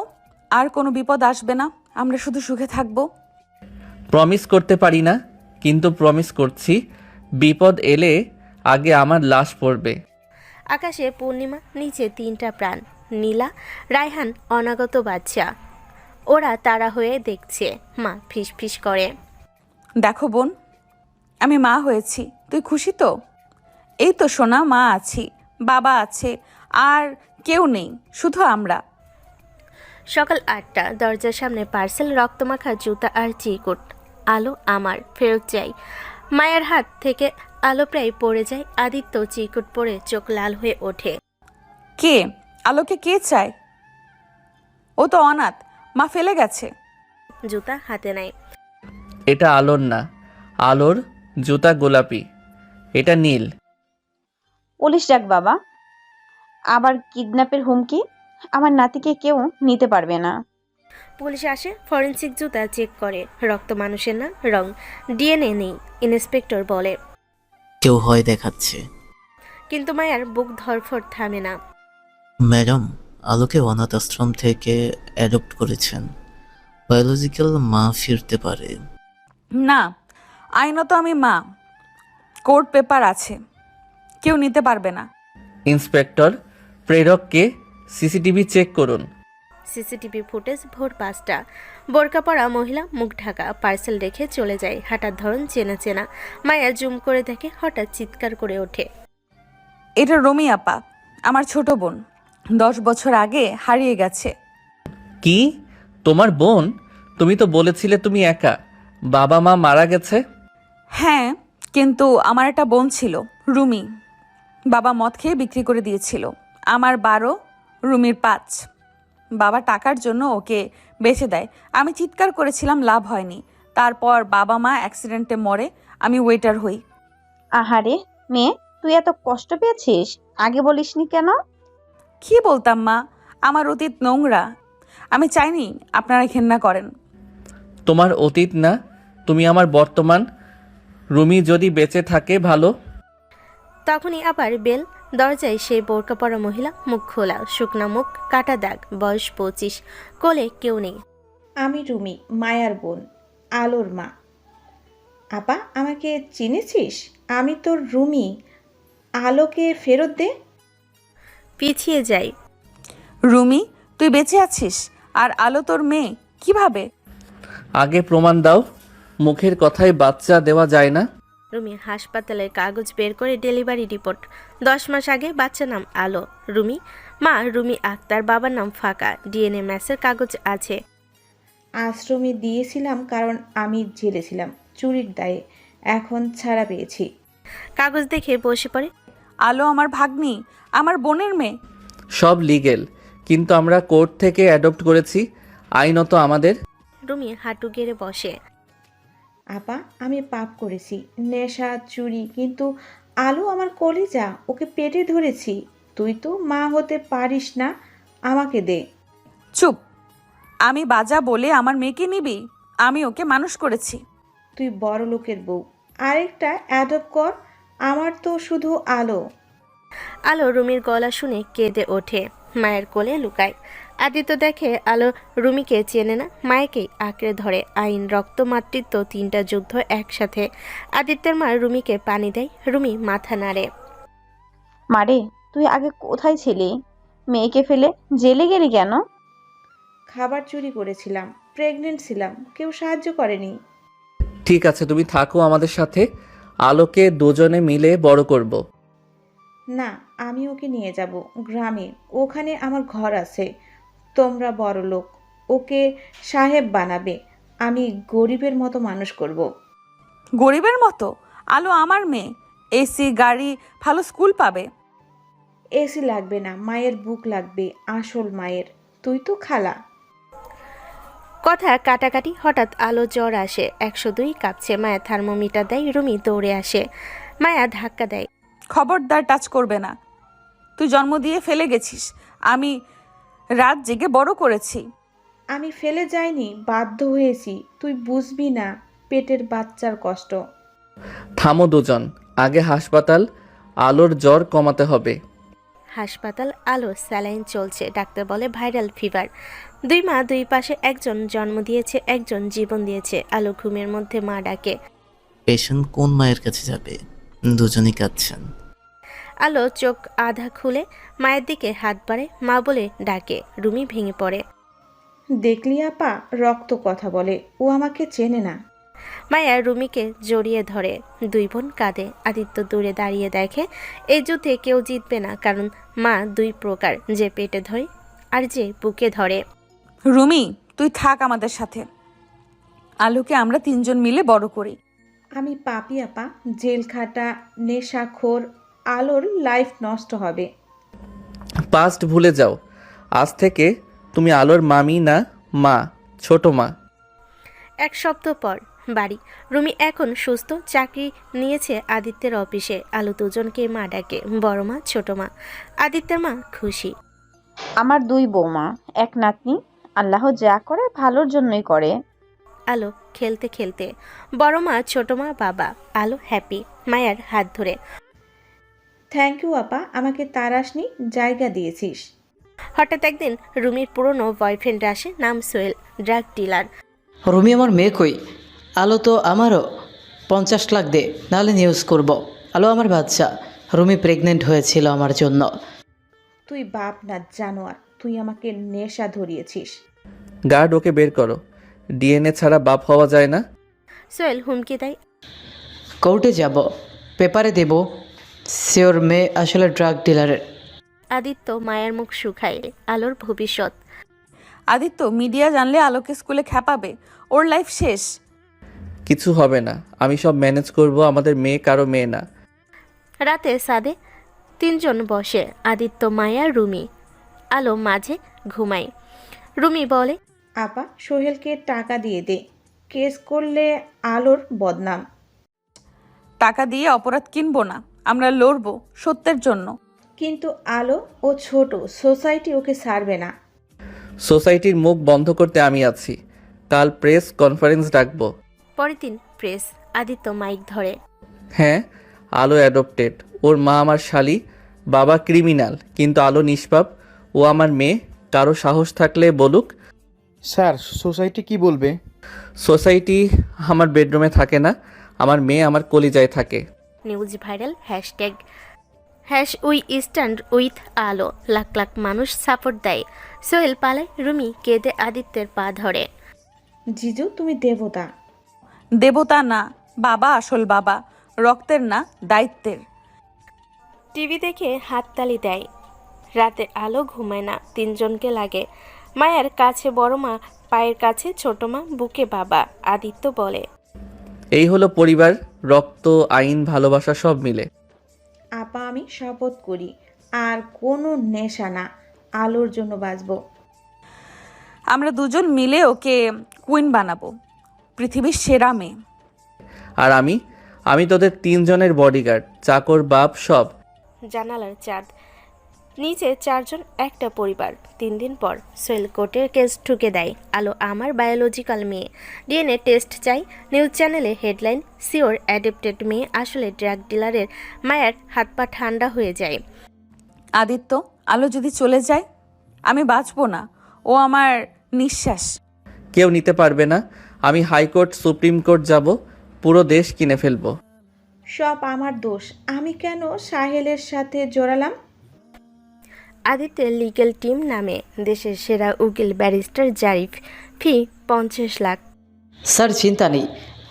আর কোনো বিপদ আসবে না, আমরা শুধু সুখে থাকবো। প্রমিস করতে পারি না, কিন্তু প্রমিস করছি, বিপদ এলে আগে আমার লাশ পড়বে। আকাশে পূর্ণিমা, নিচে 3টা প্রাণ, নীলা, রায়হান, অনাগত বাচ্চা। ওরা তারা হয়ে দেখছে। মা ফিস ফিস করে। দেখো বোন, আমি মা হয়েছি, তুই খুশি তো? এই তো সোনা, মা আছি, বাবা আছে, আর কেউ নেই, শুধু আমরা। সকাল 8টা, দরজার সামনে পার্সেল, রক্তমাখা জুতা আর চিকুট। আলো আমার, ফেরত চাই। মায়ের হাত থেকে আলো প্রায় পড়ে যায়। আদিত্য চিকুট পরে চোখ লাল হয়ে ওঠে। কে? আলোকে কে চায়? ও তো অনাথ, মা ফেলে গেছে। জুতা হাতে নেয়। এটা আলোর না, আলোর জুতা গোলাপি, এটা নীল। পুলিশ ডাক বাবা। আবার কিডন্যাপের হুমকি, আমার নাতিকে কেউ নিতে পারবে না। পুলিশ আসে, ফরেনসিক জুতা চেক করে। রক্ত মানুষের না, রং, ডিএনএ নেই। ইন্সপেক্টর বলে, কেউ হয় দেখাচ্ছে। কিন্তু মায়ার বুক ধরফর থামে না। ম্যাডাম, আলোকে অনাথ আশ্রম থেকে অ্যাডপ্ট করেছেন, বায়োলজিক্যাল মা ফিরতে পারে। না, আইনত আমি মা, কোর্ট পেপার আছে, কেউ নিতে পারবে না। ইন্সপেক্টর, প্রেরককে সিসিটিভি চেক করুন। সিসিটিভি ফুটেজ ভোর 5টা। বোরকা পরা মহিলা, মুখ ঢাকা, পার্সেল রেখে চলে যায়। হাঁটার ধরন চেনা চেনা। মায়া জুম করে দেখে, হঠাৎ চিৎকার করে ওঠে। এটা রমি আপা, আমার ছোট বোন, 10 বছর আগে হারিয়ে গেছে। কি, তোমার বোন? তুমি তো বলেছিলে তুমি একা, বাবা মা মারা গেছে। হ্যাঁ, কিন্তু আমার একটা বোন ছিল, রুমি। বাবা মদ খেয়ে বিক্রি করে দিয়েছিল। আমার 12, রুমির 5। বাবা টাকার জন্য ওকে বেচে দেয়। আমি চিৎকার করেছিলাম, লাভ হয়নি। তারপর বাবা মা অ্যাক্সিডেন্টে মরে, আমি ওয়েটার হই। আহারে মেয়ে, তুই এত কষ্ট পেয়েছিস, আগে বলিসনি কেন? কি বলতাম মা, আমার অতীত নোংরা, আমি চাইনি আপনারা ঘেন্না করেন। তোমার অতীত না, তুমি আমার বর্তমান। রুমি যদি বেঁচে থাকে ভালো। তখনই আবার বেল। দরজায় সেই বোরকা পরা মহিলা, মুখ খোলা, শুকনা মুখ, কাটা দাগ, বয়স 25। কোলে কেউ নেই। আমি রুমি, মায়ার বোন, আলোর মা। আপা, আমাকে চিনেছিস? আমি তোর রুমি। আলোকে ফেরত দে। পিছিয়ে যাই। রুমি, তুই বেঁচে আছিস, আর আলো তোর মেয়ে, কিভাবে? আগে প্রমাণ দাও, মুখের কথায় বাচ্চা দেওয়া যায় না। রুমি হাসপাতালের কাগজ বের করে, ডেলিভারি রিপোর্ট। 10 মাস আগে, বাচ্চা নাম আলো, রুমি। মা রুমি আক্তার, বাবার নাম ফাঁকা। ডিএনএ ম্যাচের কাগজ আছে। আশ্রমে দিয়েছিলাম কারণ আমি জেলে ছিলাম চুরির দায়ে, এখন ছাড়া পেয়েছি। কাগজ দেখে বসে পড়ে। আলো আমার ভাগ্নি, আমার বোনের মেয়ে। সব লিগেল, কিন্তু আমরা কোর্ট থেকে অ্যাডপ্ট করেছি, আইনত আমাদের। রুমি হাঁটু গেড়ে বসে। আপা, আমি পাপ করেছি, নেশা, চুরি, কিন্তু আলো আমার কলিজা, ওকে পেটে ধরেছি। তুই তো মা হতে পারিস না, আমাকে দে। চুপ। আমি বাজা বলে আমার মেয়েকে নিবি? আমি ওকে মানুষ করেছি। তুই বড় লোকের বউ, আরেকটা অ্যাডপ্ট কর। আমার তো শুধু আলো। আলো রুমির গলা শুনে কেঁদে ওঠে, মায়ের কোলে লুকায়। আদিত্য দেখে আলো রুমিকে চেনে না, মায়েকেই আঁকড়ে ধরে। আইন, রক্ত, মাতৃত্ব, তিনটা যুদ্ধ একসাথে। আদিত্যের মা রুমিকে পানি দেয়, রুমি মাথা নাড়ে। মারে, তুই আগে কোথায় ছিলি? মেয়েকে ফেলে জেলে গেলি কেন? খাবার চুরি করেছিলাম, প্রেগনেন্ট ছিলাম, কেউ সাহায্য করেনি। ঠিক আছে, তুমি থাকো আমাদের সাথে। আলোকে দুজনে মিলে বড় করব। না, আমি ওকে নিয়ে যাব গ্রামে, ওখানে আমার ঘর আছে। তোমরা বড় লোক, ওকে সাহেব বানাবে, আমি গরিবের মতো মানুষ করব। গরিবের মতো? আলো আমার মেয়ে, এসি, গাড়ি, ভালো স্কুল পাবে। এসি লাগবে না, মায়ের বুক লাগবে, আসল মায়ের। তুই তো খালা। কথা কাটাকাটি, হঠাৎ আলো জ্বর আসে, 102 কাঁপছে। মায়া থার্মোমিটার দেয়, রুমি দৌড়ে আসে। মায়া ধাক্কা দেয়। খবরদার টাচ করবে না। তুই জন্ম দিয়ে ফেলে গেছিস, আমি রাত জেগে বড় করেছি। আমি ফেলে যাইনি, বাধ্য হয়েছি। তুই বুঝবি না পেটের বাচ্চার কষ্ট। থামো দুজন, আগে হাসপাতাল। আলোর জ্বর কমাতে হবে। হাসপাতাল। আলো স্যালাইন চলছে, ডাক্তার বলে ভাইরাল ফিভার। 2 মা 2 পাশে, একজন জন্ম দিয়েছে, একজন জীবন দিয়েছে। আলো ঘুমের মধ্যে মা ডাকে। পেশেন্ট কোন মায়ের কাছে যাবে? দুজনই কাঁদছেন। আলো চোখ আধা খুলে মায়ের দিকে হাত বাড়ে, মা বলে ডাকে। রুমি ভেঙে পড়ে। দেখলি আপা, রক্ত কথা বলে, ও আমাকে চেনে না। মায়া রুমিকে জড়িয়ে ধরে, 2 বোন কাঁদে। আদিত্য দূরে দাঁড়িয়ে দেখে। এই যুদ্ধে কেউ জিতবে না, কারণ মা 2 প্রকার, যে পেটে ধরে আর যে বুকে ধরে। রুমি, তুই থাক আমাদের সাথে। আলোকে আমরা 3 জন মিলে বড় করি। আমি পাপি আপা, জেল খাটা, নেশাখোর। আলোর লাইফ নষ্ট হবে। পাস্ট ভুলে যাও। আজ থেকে তুমি আলোর মামি না, মা, ছোট মা। 1 সপ্তাহ পর বাড়ি। রুমি এখন সুস্থ, চাকরি নিয়েছে আদিত্যের অফিসে। আলো দুজনকে মা ডাকে, বড় মা, ছোট মা। আদিত্যের মা খুশি। আমার 2 বৌমা, 1 নাতনি। আল্লাহ যা করে ভালোর জন্যই করে। আলো খেলতে খেলতে। বড় মা, ছোট মা, বাবা। আলো হ্যাপি, মায়ের হাত ধরে। থ্যাংক ইউ আপা, আমাকে তারাসনি জায়গা দিয়েছিস। হঠাৎ একদিন রুমির পুরনো বয়ফ্রেন্ড আসে, নাম সোহেল, ড্রাগ ডিলার। রুমি আমার মেয়ে কই? আলো তো আমারও। 50 লাখ দে, নাহলে নিউজ করব। আলো আমার বাচ্চা। রুমি প্রেগনেন্ট হয়েছিল আমার জন্য। তুই বাপ না জানোয়ার, তুই আমাকে নেশা ধরিয়েছিস। গার্ড, ওকে বের করো। ডিএনএ ছাড়া বাপ হওয়া যায় না। সোহেল হুমকি দেয়। কোর্টে যাব, পেপারে দেব সিওর মেয়ে আসলে ড্রাগ ডিলারের। আদিত্য মায়ের মুখ শুকায়। আলোর ভবিষ্যৎ। আদিত্য মিডিয়া জানলে আলোকে স্কুলে খেপাবে, ওর লাইফ শেষ। কিছু হবে না, আমি সব ম্যানেজ করব। আমাদের মেয়ে কারো মেয়ে না। রাতে সাদে 3 জন বসে, আদিত্য, মায়া, রুমি। আলো মাঝে ঘুমায়। রুমি বলে, আপা, সোহেলকে টাকা দিয়ে দে, কেস করলে আলোর বদনাম। টাকা দিয়ে অপরাধ কিনবো না, আমরা লড়বো সত্যের জন্য। কিন্তু আলো, ও ছোট, সোসাইটি ওকে ছাড়বে না। সোসাইটির মুখ বন্ধ করতে আমি আছি। কাল প্রেস কনফারেন্স ডাকবো। পরের দিন প্রেস। আদিত্য মাইক ধরে। হ্যাঁ, আলো অ্যাডপ্টেড। ওর মা আমার শালি, বাবা ক্রিমিনাল, কিন্তু আলো নিষ্পাপ। ও আমার মেয়ে। কারো সাহস থাকলে বলুক। স্যার, সোসাইটি কি বলবে? সোসাইটি আমার বেডরুমে থাকে না, আমার মেয়ে আমার কলিজায় থাকে। News viral, hashtag we stand with আলো। লাখ লাখ মানুষ সাপোর্ট দেয়। সোহেল পালায়, রুমি কেঁদে আদিত্যের পা ধরে। জিজু, তুমি দেবতা। দেবতা না, বাবা আসল বাবা, রক্তের না, দায়িত্বের। টিভি দেখে হাততালি দেয়। রাতে আলো ঘুমায় না, 3 জনকে লাগে। মায়ের কাছে বড় মা, পায়ের কাছে ছোট মা, বুকে বাবা। আদিত্য বলে, এই হলো পরিবার, রক্ত, আইন, ভালোবাসা সব মিলে। আপা, আমি শপথ করি আর কোনো নেশা না, আলোর জন্য বাঁচবো। আমরা 2 জন মিলে ওকে কুইন বানাবো, পৃথিবীর সেরা মেয়ে। আর আমি তোদের 3 জনের বডিগার্ড, চাকর, বাপ, সব। জানালার চাঁদ। নিচে 4 জন একটা পরিবার। 3 দিন পর সোহেল কোর্টের কেস ঠুকে দেয়। আলো আমার বায়োলজিক্যাল মেয়ে, ডিএনএ টেস্ট চাই। নিউজ চ্যানেলে হেডলাইন, সিওর অ্যাডপ্টেড মেয়ে আসলে ড্রাগ ডিলারের। মায়ের হাত পা ঠান্ডা হয়ে যায়। আদিত্য, আলো যদি চলে যায় আমি বাঁচবো না। ও আমার নিঃশ্বাস। কেউ নিতে পারবে না। আমি হাইকোর্ট সুপ্রিম কোর্ট যাব, পুরো দেশ কিনে ফেলবো। সব আমার দোষ। আমি কেন সাহেলের সাথে জড়ালাম? আদিত্যের লিগ্যাল টিম নামে দেশের সেরা উকিল ব্যারিস্টার জারিফ, ফি 50 লাখ। স্যার চিন্তা নেই,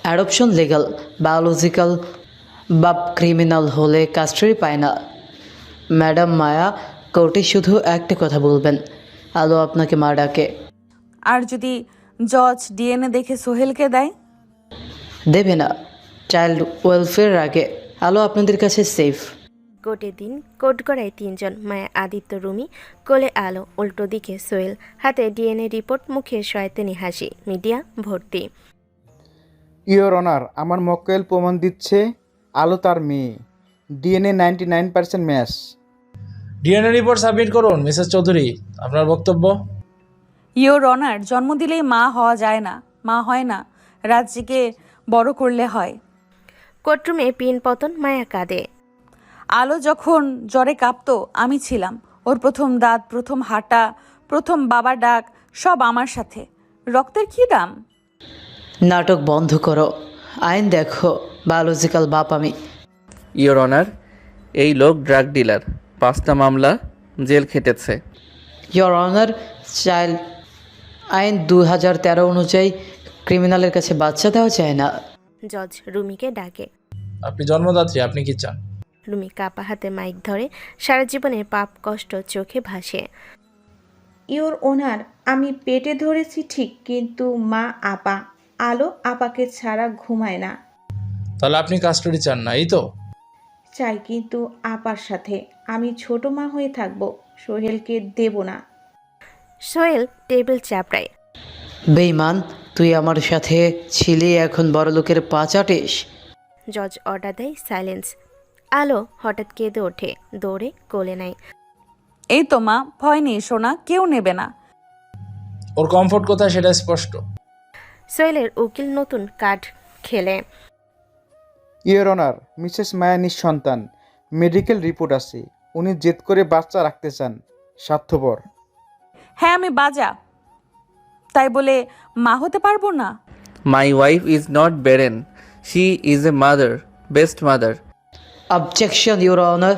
অ্যাডপশন লিগাল, বায়োলজিক্যাল বাপ ক্রিমিনাল হলে কাস্টাডি পায় না। ম্যাডাম মায়া কোর্টে শুধু একটা কথা বলবেন, আলো আপনাকে মা ডাকে। আর যদি জজ ডিএনএ দেখে সোহেলকে দেয়? দেবে না, চাইল্ড ওয়েলফেয়ার আগে। আলো আপনাদের কাছে সেফ। কোর্টে দিন কোর্ট করায় 3 জন, মায়া, আদিত্য, রুমি, কোলে আলো, উল্টো দিকে সোহেল, হাতে ডিএনএ রিপোর্ট, মুখে শয়তানি হাসি। মিডিয়া ভর্তি। ইওর অনার, আমার মক্কেল প্রমাণ দিচ্ছে আলো তার মেয়ে। DNA 99% match. DNA report submit করুন মিসেস চৌধুরী। আপনার বক্তব্য? ইয়োর অনার, জন্ম দিলেই মা হওয়া যায় না, মা হয় না, রাজ্যকে বড় করলে হয়। কোর্টরুমে পিন পতন, মায়া কাঁদে। আলো যখন জ্বরে কাঁপতো আমি ছিলাম। ওর প্রথম দাঁত, প্রথম হাঁটা, প্রথম বাবা ডাক, সব আমার সাথে। রক্তের কি দাম? নাটক বন্ধ করো, আইন দেখো। বায়োলজিক্যাল বাপ আমি। ইওর অনার, এই লোক ড্রাগ ডিলার, 5টা মামলা, জেল খেটেছে। ইয়োর অনার, চাইল্ড আইন 2013 অনুযায়ী ক্রিমিনালের কাছে বাচ্চা দেওয়া যায় না। জজ রুমিকে ডাকে। আপনি জন্মদাত্রী, আপনি কি চান? রুমি কাপা হাতে মাইক ধরে, সারা জীবনের পাপ কষ্ট চোখে ভাসে। ইওর ওনার, আমি পেটে ধরেছি ঠিক, কিন্তু মা আপা, আলো আপাকে ছাড়া ঘুমায় না। তাহলে আপনি কাস্টডি চান না, এই তো? চাই, কিন্তু আপার সাথে। আমি ছোট মা হয়ে থাকবো, সোহেলকে দেব না। সোহেল টেবিল চাপড়ায়। বেঈমান, তুই আমার সাথে ছিলি, এখন বড় লোকের পা চাটিস। জজ অর্ডার দেয় সাইলেন্স। আলো হঠাৎ কেঁদে ওঠে, দৌড়ে কোলে নেয়। এই তো মা, ভয় নেই সোনা, কেউ নেবে না। ওর কমফোর্ট কোথায় সেটা স্পষ্ট। সোহেলের উকিল নতুন কার্ড খেলে। ইওর অনার, মিসেস মায়া নিঃসন্তান, মেডিকেল রিপোর্ট আছে। উনি জেদ করে বাচ্চা রাখতে চান। স্বার্থপর। হ্যাঁ আমি বাজা, তাই বলে মা হতে পারবো না? My wife is not barren, she is a mother, best mother. Objection your honour,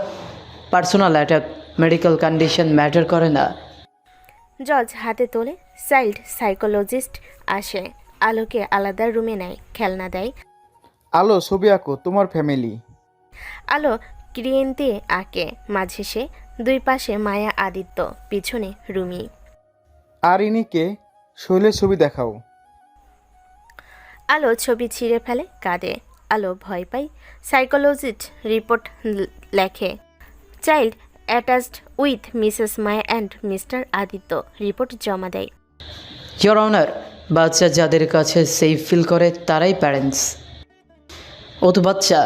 personal attack, medical condition matter করে না। জজ হাতে তোলে। চাইল্ড সাইকোলজিস্ট আসে, আলোকে আলাদা রুমে নেয়, খেলনা দেয়। আলো, ছবি আঁকো, তোমার ফ্যামিলি। আলো ক্রিয়েন দিয়ে আঁকে, মাঝে সে, দুই পাশে মায়া, আদিত্য, পিছনে রুমি। আর ইনিকে শৈলের ছবি দেখাও। আলো ছবি ছিঁড়ে ফেলে, কাঁদে। আলো ভয় পায়। সাইকোলজিস্ট রিপোর্ট লেখে, child attached with Mrs Maya and mister Aditya. Report জমা দেয়। ইয়োর অনার, বাচ্চা যাদের কাছে সেফ ফিল করে তারাই প্যারেন্টস। ও তো বাচ্চা,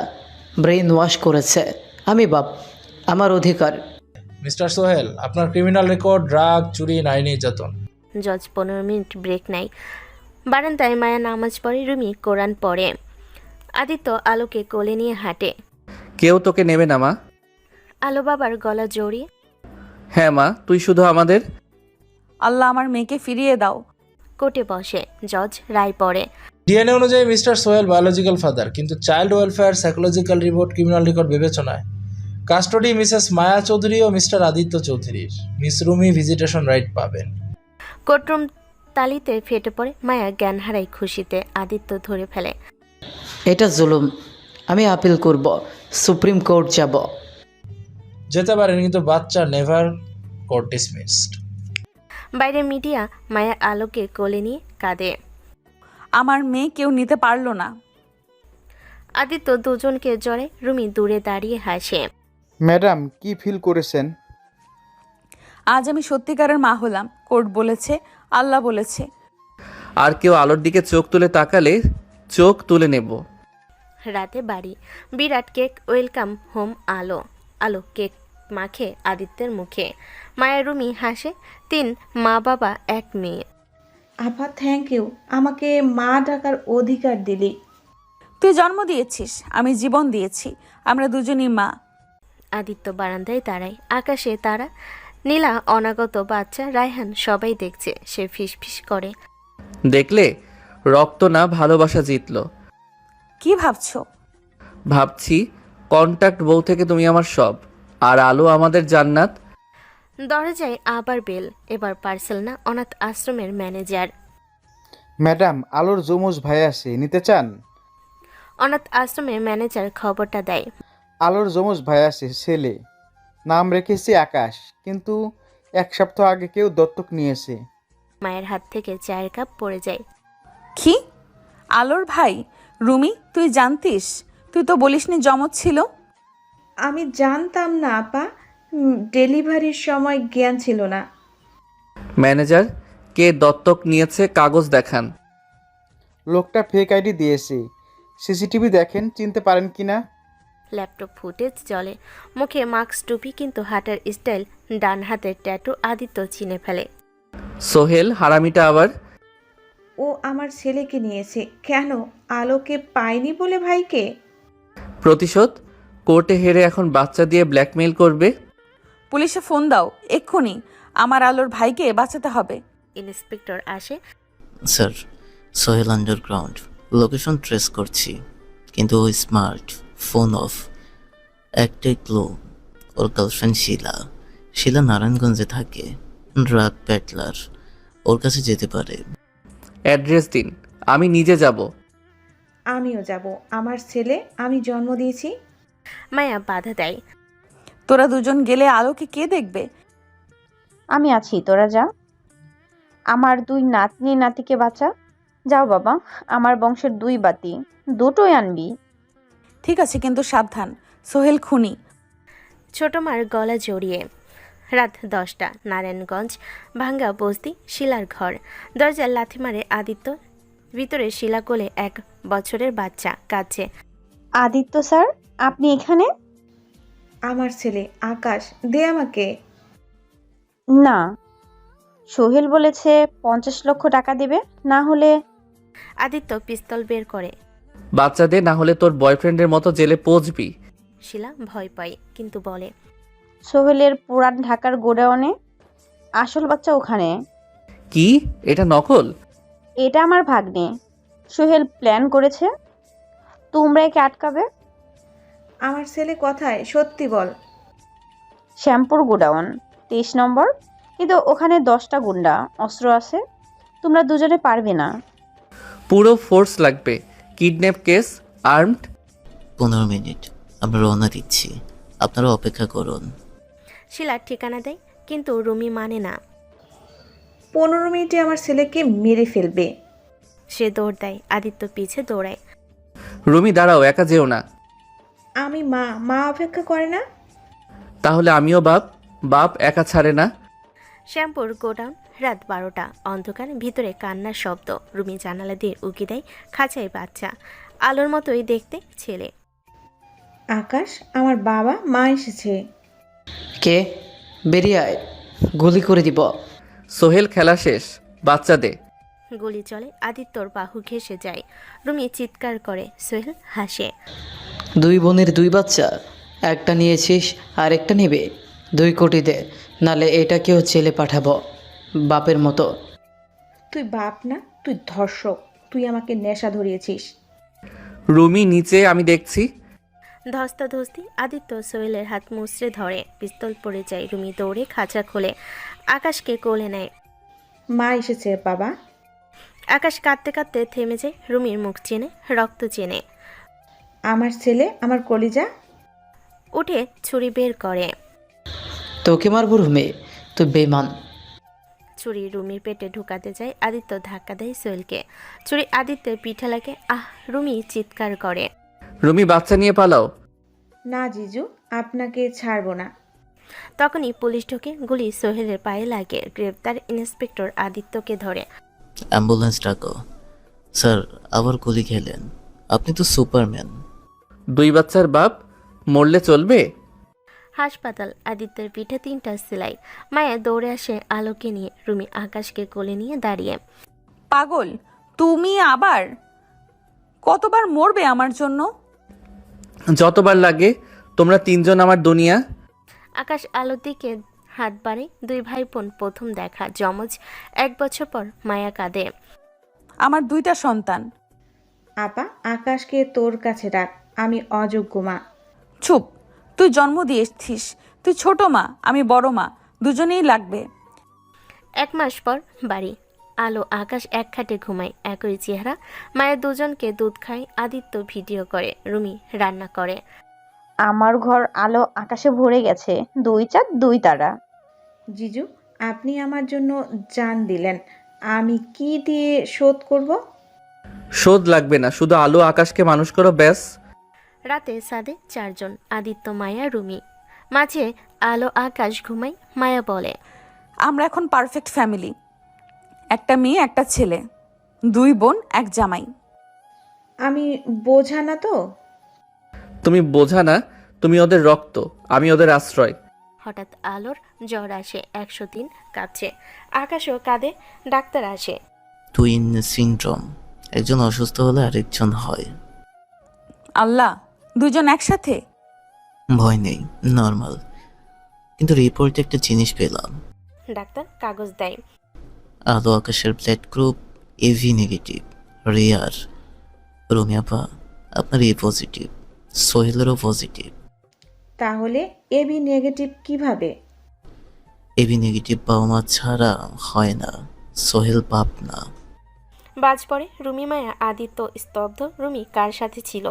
ব্রেন ওয়াশ করেছে। আমি বাপ, আমার অধিকার। মিস্টার সোহেল, আপনার ক্রিমিনাল রেকর্ড, ড্রাগ, চুরি, নারী নির্যাতন। জজ 15 মিনিট ব্রেক নেয়। বারান্দায় মায়া নামাজ পড়ে, রুমি কোরআন পড়ে। আদিত্য আলোকে কোলে নিয়ে হাঁটে। কেউ তোকে নেবে না মা। আলো বাবার গলা জড়িয়ে। হ্যাঁ মা, তুই শুধু আমাদের। আল্লাহ আমার মেয়েকে ফিরিয়ে দাও। কোর্টে বসে জজ রায় পড়ে। ডিএনএ অনুযায়ী মিস্টার সোহেল বায়োলজিক্যাল ফাদার, কিন্তু child welfare, psychological report, criminal record বিবেচনায় কাস্টডি মিসেস মায়া চৌধুরী ও মিস্টার আদিত্য চৌধুরীর। মিস রুমি ভিজিটেশন রাইট পাবেন। কোর্টরুম তালিতে ফেটে পড়ে। মায়া জ্ঞান হারায় খুশিতে। আদিত্য ধরে ফেলে। এটা জুলুম, আমি আপিল করব, সুপ্রিম কোর্ট যাব। যেতে পারেন, কিন্তু বাচ্চা নেভার। Court dismissed. বাইরে মিডিয়া। মায়া আলোকে কোলে নিয়ে কাঁদে। আমার মেয়ে কেউ নিতে পারলো না। আদিত্য দুজনকে জড়ে, রুমি দূরে দাঁড়িয়ে হাসে। ম্যাডাম, কি ফিল করেছেন? আজ আমি সত্যিকারের মা হলাম। কোর্ট বলেছে, আল্লাহ বলেছে। আর কেউ আলোর দিকে চোখ তুলে তাকালে চোখ তুলে নেব। রাতে বাড়ি। বিরাট কেক, ওয়েলকাম হোম আলো। আলো কেক মাখে আদিত্যের মুখে। মায়া রুমি হাসে। 3 মা বাবা 1 মেয়ে। আপা থ্যাংক ইউ, আমাকে মা ডাকার অধিকার দিলি। তুই জন্ম দিয়েছিস, আমি জীবন দিয়েছি, আমরা দুজনই মা। আদিত্য বারান্দায় দাঁড়ায়। আকাশে তারা, নীলা, অনাগত বাচ্চা, রায়হান সবাই দেখছে। সে ফিসফিস করে। দেখলে, রক্ত না ভালোবাসা জিতলো। কি ভাবছো? ভাবছি কন্টাক্ট বউ থেকে তুমি আমার সব, আর আলো আমাদের জান্নাত। দরজায় আবার বেল। এবার পার্সেল না, অনাথ আশ্রমের ম্যানেজার। ম্যাডাম, আলোর যমজ ভাই আছে, নিতে চান? অনাথ আশ্রমের ম্যানেজার খবরটা দেয়। আলোর যমজ ভাই আছে, ছেলে, নাম রেখেছি আকাশ, কিন্তু 1 সপ্তাহ আগে কেউ দত্তক নিয়েছে। মায়ের হাত থেকে চায়ের কাপ পড়ে যায়। কি? আলোর ভাই? রুমি, তুই জানতিস? তুই তো বলিসনি জমজ ছিল। আমি জানতাম না আপা, ডেলিভারির সময় জ্ঞান ছিল না। ম্যানেজার, কে দত্তক নিয়েছে কাগজ দেখান। লোকটা ফেক আইডি দিয়েছে, সিসিটিভি দেখেন, চিনতে পারেন কিনা? ল্যাপটপ ফুটেজ চলে। মুখে মাস্ক, টুপি, কিন্তু হাঁটার স্টাইল, ডান হাতের ট্যাটু। আদিত্য চিনে ফেলে। সোহেল হারামিটা আবার। ও আমার ছেলেকে নিয়েছে। কেন? আলোকে পায়নি বলে ভাইকে? প্রতিশোধ? কোর্টে হেরে এখন বাচ্চা দিয়ে ব্ল্যাকমেইল করবে। পুলিশে ফোন দাও এক্ষুনি, আমার আলোর ভাইকে বাঁচাতে হবে। ইন্সপেক্টর আসে। Sir, Sohel underground, location trace করছি, কিন্তু ও স্মার্ট, ফোন অফ। একটাই ক্লো, ওর গার্লফ্রেন্ড শিলা। শিলা নারায়ণগঞ্জে থাকে, ড্রাগ প্যাটলার, ওর কাছে যেতে পারে। অ্যাড্রেস দিন, আমি নিজে যাব। আমিও যাব, আমার ছেলে আমি জন্ম দিয়েছি। মায়া বাধা দেয়। তোরা দুজন গেলে আলোকে কে দেখবে? আমি আছি, তোরা যা। আমার 2 নাতনি নাতিকে বাঁচা। যাও বাবা, আমার বংশের 2 বাতি, দুটোই আনবি। ঠিক আছে, কিন্তু সাবধান, সোহেল খুনি। ছোট মার গলা জড়িয়ে। রাত 10টা। নারায়ণগঞ্জ, ভাঙ্গা বস্তি, শিলার ঘর। দরজায় লাথি মারে আদিত্য। ভিতরে শিলা কোলে 1 বছরের বাচ্চা কাঁদছে। আদিত্য স্যার, আপনি এখানে? আমার ছেলে আকাশ, দে আমাকে। না, সোহেল বলেছে 50 লক্ষ টাকা দেবে, না হলে। আদিত্য পিস্তল বের করে। বাচ্চা দে, না হলে তোর বয়ফ্রেন্ডের মতো জেলে পৌঁছবি। শিলা ভয় পায়, কিন্তু বলে। সোহেলের পুরান ঢাকার গোডাউনে, আসল বাচ্চা ওখানে। কি? এটা নকল? এটা আমার ভাগ্নে, সোহেল প্ল্যান করেছে। তোমরা একে আটকাবে। আমার ছেলে কোথায়? সত্যি বল। শ্যামপুর গোডাউন, 23 নম্বর, কিন্তু ওখানে 10টা গুন্ডা, অস্ত্র আছে, তোমরা দুজনে পারবে না। পুরো ফোর্স লাগবে। Kidnap case, armed. 15 মিনিট, আমরা রওনা দিচ্ছি, আপনারা অপেক্ষা করুন। শিলা ঠিকানা দেয়, কিন্তু রুমি মানে না। 15 মিনিটে আমার ছেলেকে মেরে ফেলবে। সে দৌড় দেয়। আদিত্য পিছে দৌড়ায়। রুমি দাঁড়াও, একা যেও না। আমি মা, মা অপেক্ষা করে না। তাহলে আমিও বাপ, বাপ একা ছাড়ে না। শ্যামপুর গোডাউন, রাত 12টা। অন্ধকার, ভিতরে কান্নার শব্দ। রুমি জানালা দিয়ে উকি দেয়। খাঁচায় বাচ্চা, আলোর মতোই দেখতে ছেলে। আকাশ, আমার বাবা মা এসেছে। কে? বেরিয়ে আয়, গুলি করে দিব। সোহেল খেলা শেষ, বাচ্চা দে। গুলি চলে। আদিত্যর বাহু ঘেঁষে যায়। রুমি চিৎকার করে। সোহেল হাসে। 2 বোনের 2 বাচ্চা, একটা নিয়েছিস আর একটা নেবে। 2 কোটি দে, নালে এটাকেও জেলে পাঠাবো বাপের মতো। তুই বাপ না, তুই ধর্ষক। তুই আমাকে নেশা ধরিয়েছিস। রুমি নিচে, আমি দেখছি। ধস্তাধস্তি। আদিত্য সোহেলের হাত মুচড়ে ধরে। পিস্তল পড়ে যায়। রুমি দৌড়ে খাঁচা খোলে। আকাশকে কোলে নেয়। মা এসেছে বাবা। আকাশ কাঁদতে কাঁদতে থেমে যায়। রুমির মুখ চেনে, রক্ত চেনে। আমার ছেলে, আমার কলিজা। উঠে ছুরি বের করে। তোকে মারবো রুমে, তুই বেমান। ছুরি রুমির পেটে ঢুকাতে যায়। আদিত্য ধাক্কা দেয় সোহেলকে। ছুরি আদিত্যের পিঠে লাগে। আহ! রুমি চিৎকার করে। রুমি বাচ্চা নিয়ে পালাও। না জিজু, আপনাকে ছাড়বো না। তখনই পুলিশ ঢোকে। গুলি সোহেলের পায়ে লাগে। গ্রেপ্তার ইন্সপেক্টর আদিত্যকে ধরে। অ্যাম্বুলেন্স ডাকো। স্যার, আবার গুলি খেলেন, আপনি তো সুপারম্যান। 2 বাচ্চার বাপ, মরলে চলবে? হাসপাতাল। আদিত্যের পিঠে 3টা সেলাই। মায়া দৌড়ে আসে আলোকে নিয়ে। রুমি আকাশকে কোলে নিয়ে দাঁড়িয়ে। পাগল তুমি আবার কতবার মরবে আমার জন্য? যতবার লাগে। তোমরা তিনজন আমার দুনিয়া। আকাশ আলোর দিকে হাত বাড়ে। 2 ভাই বোন, প্রথম দেখা, যমজ। 1 বছর পর। মায়া কাঁদে। আমার 2টা সন্তান। আপা, আকাশকে তোর কাছে ডাক, আমি অযোগ্য মা। চুপ, তুই জন্ম দিয়েছিস, তুই ছোট মা, আমি বড় মা, দুজনেই লাগবে। 1 মাস পর বাড়ি। আলো আকাশ এক খাটে ঘুমায়, একই চেহারা। মায়ের দুজনকে দুধ খায়। আদিত্য ভিডিও করে, রুমি রান্না করে। আমার ঘর আলো আকাশে ভরে গেছে, 2 চাঁদ 2 তারা। জিজু, আপনি আমার জন্য জান দিলেন, আমি কি দিয়ে শোধ করব? শোধ লাগবে না, শুধু আলো আকাশকে মানুষ করো ব্যাস। রাতে ছাদে 4 জন, আদিত্য, মায়া, রুমি। মাঝে আলো আকাশ ঘুমায়। মায়া বলে, আমরা এখন পারফেক্ট ফ্যামিলি। একটা মেয়ে, একটা ছেলে, 2 বোন, 1 জামাই। আমি বোঝা না তো? তুমি বোঝা না, তুমি ওদের রক্ত, আমি ওদের আশ্রয়। হঠাৎ আলোর জ্বর আসে, 103, কাঁপছে। আকাশও কাঁদে। ডাক্তার আসে। টুইন সিনড্রোম, একজন অসুস্থ হলে আরেকজন হয়। আল্লাহ, 2 জন একসাথে? ভয় নেই, নর্মাল। কিন্তু রিপোর্টে একটা জিনিস পেলাম। ডাক্তার কাগজ দেয়। আলো আকাশের blood group AB negative, rare. রুমিয়াপা, আপনার এ পজিটিভ, সোহেলেরও পজিটিভ। তাহলে এবি নেগেটিভ কিভাবে? এবি নেগেটিভ বাবা মা ছাড়া হয় না, সোহেল পাপ না। বাজ পড়ে। রুমি, মায়া, আদিত্য স্তব্ধ। রুমি কার সাথে ছিল?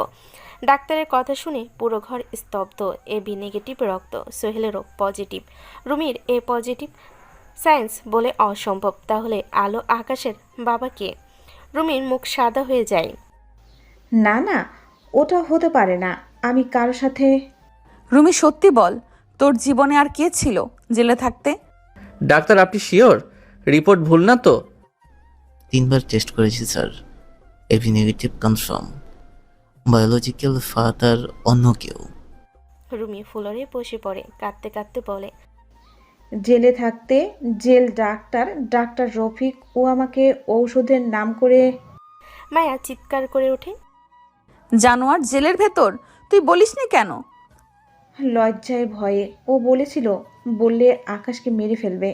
ডাক্তারের কথা শুনে পুরো ঘর স্তব্ধ। এবি নেগেটিভ রক্ত, সোহেলেরও পজিটিভ, রুমির এ পজিটিভ। সায়েন্স বলে অসম্ভব। তাহলে আলো আকাশের বাবা কে? রুমির মুখ সাদা হয়ে যায়। না না, ওটা হতে পারে না, আমি কারোর সাথে। রুমি, সত্যি বল, তোর জীবনে আর কে ছিল জেলে থাকতে? ডাক্তার, আপনি শিওর রিপোর্ট ভুল না তো? 3 বার টেস্ট করেছি sir, AB negative confirm. Biological father অন্য কেউ। রুমি ফ্লোরে বসে পড়ে, কাঁদতে কাঁদতে বলে, জেলে থাকতে জেল ডাক্তার, ডাক্তার রফিক, ও আমাকে ঔষধের নাম করে। মায়া চিৎকার করে ওঠে। জানোয়ার জেলের ভেতর, তুই বলিসনি কেন? লজ্জায় ভয়ে। ও বলেছিল, বললে আকাশকে মেরে ফেলবে।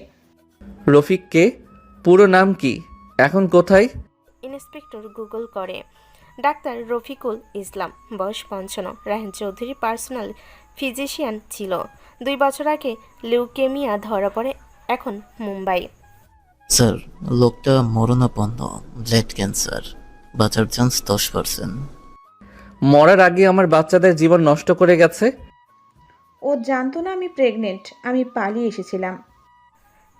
রফিককে? পুরো নাম কি? এখন কোথায়? ইন্সপেক্টর গুগল করে। ডাক্তার রফিকুল ইসলাম, বয়স 55। রায়হান চৌধুরী পার্সোনাল ফিজিশিয়ান ছিল। 2 বছর আগে লিউকেমিয়া ধরা পড়ে, এখন মুম্বাই। স্যার, লোকটা মরণাপন্ন, ব্লাড ক্যান্সার, বাঁচার চান্স 10%। মরার আগে আমার বাচ্চাদের জীবন নষ্ট করে গেছে। ও জানতো না আমি প্রেগনেন্ট, আমি পালিয়ে এসেছিলাম।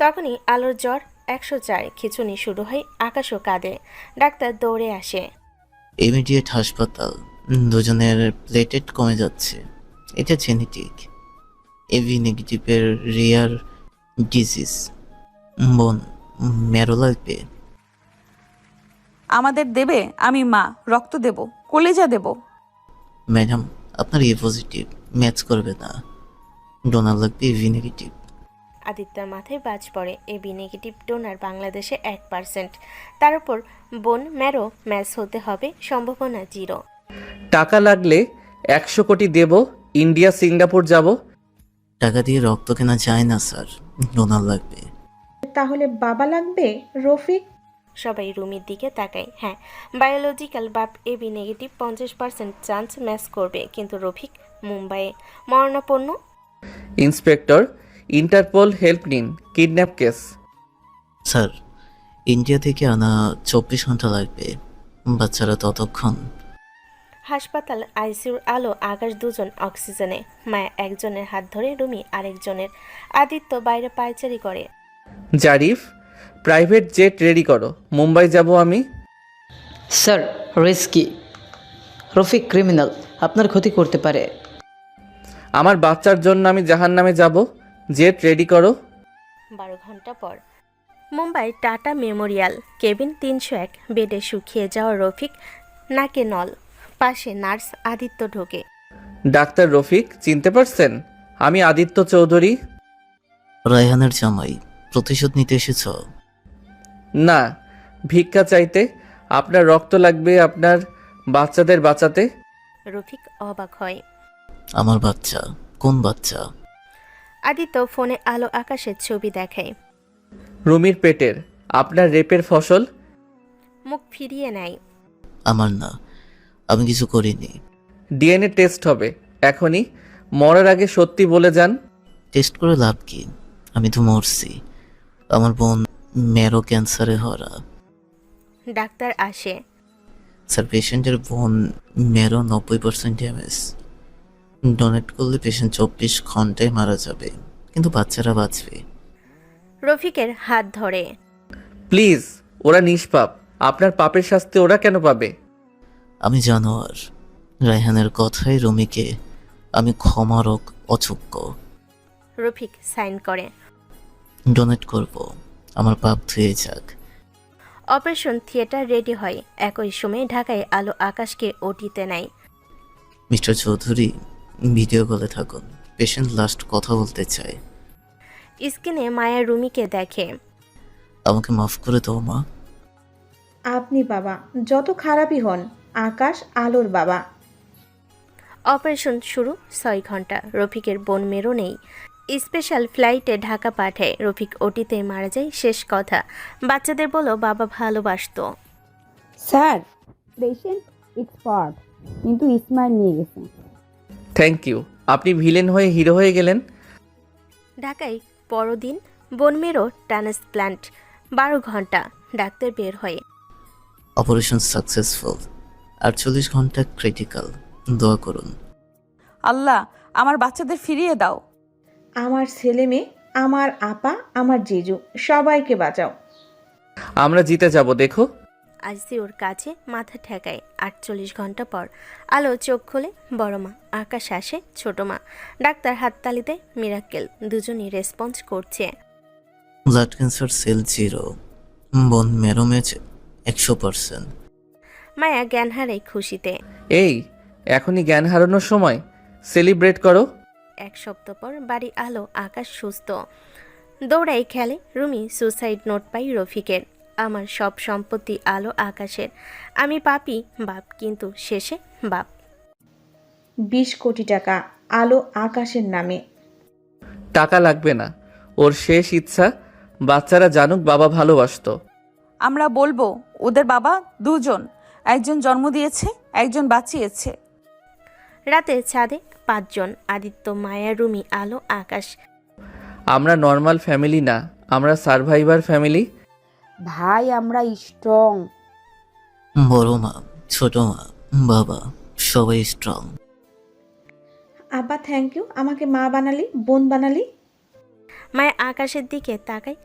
তখনই আলোর জ্বর 104, খিঁচুনি শুরু হয়। আকাশও কাঁদে। ডাক্তার দৌড়ে আসে। ইমিডিয়েট হাসপাতাল। দুজনের প্লেটেট কমে যাচ্ছে, এটা জেনেটিক। এবি নেগেটিভের রেয়ার ডিজিজ। বোন মেরো লাগবে। আমাদের দেবে, আমি মা, রক্ত দেব, কলেজা দেব। ম্যাডাম, আপনার এ পজিটিভ ম্যাচ করবে না, ডোনার লাগবে এবি নেগেটিভ। আদিত্যর মাথায় বাজ পড়ে। এবি নেগেটিভ ডোনার বাংলাদেশে 1%। তার উপর বোন ম্যারো ম্যাচ হতে হবে, সম্ভাবনা 0। টাকা লাগলে 100 কোটি দেব, ইন্ডিয়া সিঙ্গাপুর যাব। টাকা দিয়ে রক্ত কেনা যায় না স্যার, ডোনার লাগবে। তাহলে বাবা লাগবে রফিক? সবাই রুমির দিকে তাকায়। হ্যাঁ, বায়োলজিক্যাল বাপ এবি নেগেটিভ, 50% চান্স ম্যাচ করবে, কিন্তু রফিক মুম্বাইয়ে মরণাপন্ন। ইন্সপেক্টর, ইন্টারপোল হেল্প নিন, কিডন্যাপ কেস। স্যার, ইন্ডিয়া থেকে আনা 24 ঘন্টা লাগবে, বাচ্চারা ততক্ষণ। হাসপাতাল আইসিইউর আলো আকাশ 2 জন অক্সিজেনে। মায়া একজনের হাত ধরে, রুমি আরেকজনের। আদিত্য বাইরে পায়চারি করে। জারিফ, প্রাইভেট জেট রেডি করো, মুম্বাই যাব আমি। Sir, risky. রফিক ক্রিমিনাল, আপনার ক্ষতি করতে পারে। আমার বাচ্চার জন্য আমি জাহান্নামে যাব, জেট রেডি করো। 12 ঘন্টা পর মুম্বাই টাটা মেমোরিয়াল, কেবিন 301, বেডে শুকিয়ে যাওয়া রফিক, নাকে নল। পাশে নার্স। আদিত্য ঢোকে। ডাক্তার রফিক চিনতে পারছেন? আমি আদিত্য চৌধুরী। রায়হানের জামাই। প্রতিশোধ নিতে এসেছ? না, ভিক্ষা চাইতে। আপনার রক্ত লাগবে আপনার বাচ্চাদের বাঁচাতে। রফিক অবাক হয়। আমার বাচ্চা? কোন বাচ্চা? আদিত্য ফোনে আলো আকাশের ছবি দেখায়। রুমির পেটের। আপনার রেপের ফসল। মুখ ফিরিয়ে নেয়। আমার না, আমি কিছু করিনি। ডিএনএ টেস্ট হবে এখনই। মরার আগে সত্যি বলে যান। টেস্ট করে লাভ কি? আমি তো মরছি। আমার বোন মেরো ক্যান্সারে হরা। ডাক্তার আসে। স্যার, পেশেন্টের বোন মেরো 90% ড্যামেজ। ডোনেট করলে পেশেন্ট 24 ঘন্টায় মারা যাবে, কিন্তু বাচ্চারা বাঁচবে। রফিকের হাত ধরে। প্লিজ, ওরা নিষ্পাপ। আপনার পাপের শাস্তি ওরা কেন পাবে? আমি জানোয়ার। রায়হানের কথায় রুমিকে আমি ক্ষমারক অযোগ্য। রফিক সাইন করে। ডোনেট করব, আমার পাপ ধুয়ে যাক। অপারেশন থিয়েটার রেডি হয়। একই সময়ে ঢাকায় আলো আকাশকে ওটিতে নেয়। মিস্টার চৌধুরী, ভিডিও কলে থাকুন। পেশেন্ট লাস্ট কথা বলতে চায়। স্ক্রিনে মায়া রুমিকে দেখে। আমাকে মাফ করে দাও মা। আপনি বাবা, যত খারাপই হন, আকাশ আলোর বাবা। অপারেশন শুরু 6 ঘন্টা। রফিকের বোন মেরো নেই। স্পেশাল ফ্লাইটে ঢাকা পাঠায়। রফিক ওটিতে মারা যায়। শেষ কথা, বাচ্চাদের বলো বাবা ভালোবাসতো। স্যার, পেশেন্ট এক্সপার্ট, কিন্তু ইসমাইল নিয়ে গেছে। Thank you. আপনি ভিলেন হয়ে হিরো হয়ে গেলেন। ঢাকায় পরদিন বোন মেরো ট্রান্সপ্ল্যান্ট। 12 ঘন্টা। ডাক্তার বের হয়ে। Operation successful. 48 ঘন্টা ক্রিটিক্যাল। দোয়া করুন। আল্লাহ, আমার বাচ্চাদের ফিরিয়ে দাও। আমার ছেলে মেয়ে, আমার আপা, আমার জিজু, সবাইকে বাঁচাও। আমরা জিতে যাব, দেখো। আইসিউর কাছে মাথা ঠেকায়। 48 ঘন্টা পর আলো চোখ খোলে। বড় মা, আকাশ আসে, ছোট মা। ডাক্তার হাততালিতে মিরাক্কেল। দুজনই রেসপন্স করছে। ব্লাড ক্যান্সার সেল 0, বোন মেরোমেজ 100%। মায়া জ্ঞান হারায় খুশিতে। এই, এখনই জ্ঞান হারানোর সময়। সেলিব্রেট করো। 1 সপ্তাহ পর বাড়ি আলো আকাশ সুস্থ। দৌড়াই খেলে। রুমি সুসাইড নোট পাই রফিকের। আমার সব সম্পত্তি আলো আকাশের। আমি পাপি বাপ, কিন্তু শেষে বাপ। 20 কোটি টাকা আলো আকাশের নামে। টাকা লাগবে না। ওর শেষ ইচ্ছা বাচ্চারা জানুক বাবা ভালোবাসতো। আমরা বলবো ওদের বাবা দুজন, একজন জন্ম দিয়েছে, একজন বাঁচিয়েছে। রাতে ছাদে 5 জন। আদিত্য, মায়া, রুমি, আলো, আকাশ। আমরা নর্মাল ফ্যামিলি না, আমরা সারভাইভার ফ্যামিলি। ভাই, আমরা স্ট্রং। বড় মা, ছোট মা, বাবা সবাই স্ট্রং। আব্বা থ্যাংক ইউ, আমাকে মা বানালি, বোন বানালি। মায়া আকাশের দিকে তাকায়।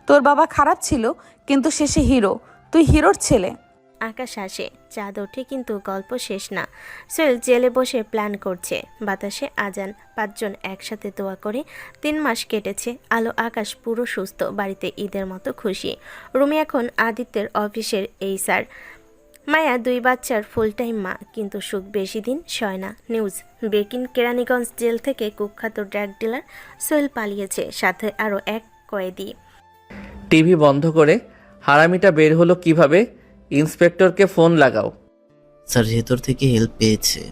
তোর বাবা খারাপ ছিল, কিন্তু শেষে হিরো। তুই হিরোর ছেলে। আকাশ আসে। চাঁদ ওঠে, কিন্তু গল্প শেষ না। সোহেল জেলে বসে প্ল্যান করছে। বাতাসে আজান। 5 জন একসাথে দোয়া করে। 3 মাস কেটেছে। আলো আকাশ পুরো সুস্থ। বাড়িতে ঈদের মতো খুশি। রুমি এখন আদিত্যের অফিসের এই স্যার। মায়া 2 বাচ্চার ফুল টাইম মা, কিন্তু সুখ বেশি দিন সয় না। নিউজ ব্রেকিং, কেরানীগঞ্জ জেল থেকে কুখ্যাত ড্রাগ ডিলার সোহেল পালিয়েছে, সাথে আরও 1 কয়েদি। টিভি বন্ধ করে হারামিটা বের হলো কিভাবে? ইন্সপেক্টরকে ফোন লাগাও। স্যার ভেতর থেকে হেল্প পেয়েছে।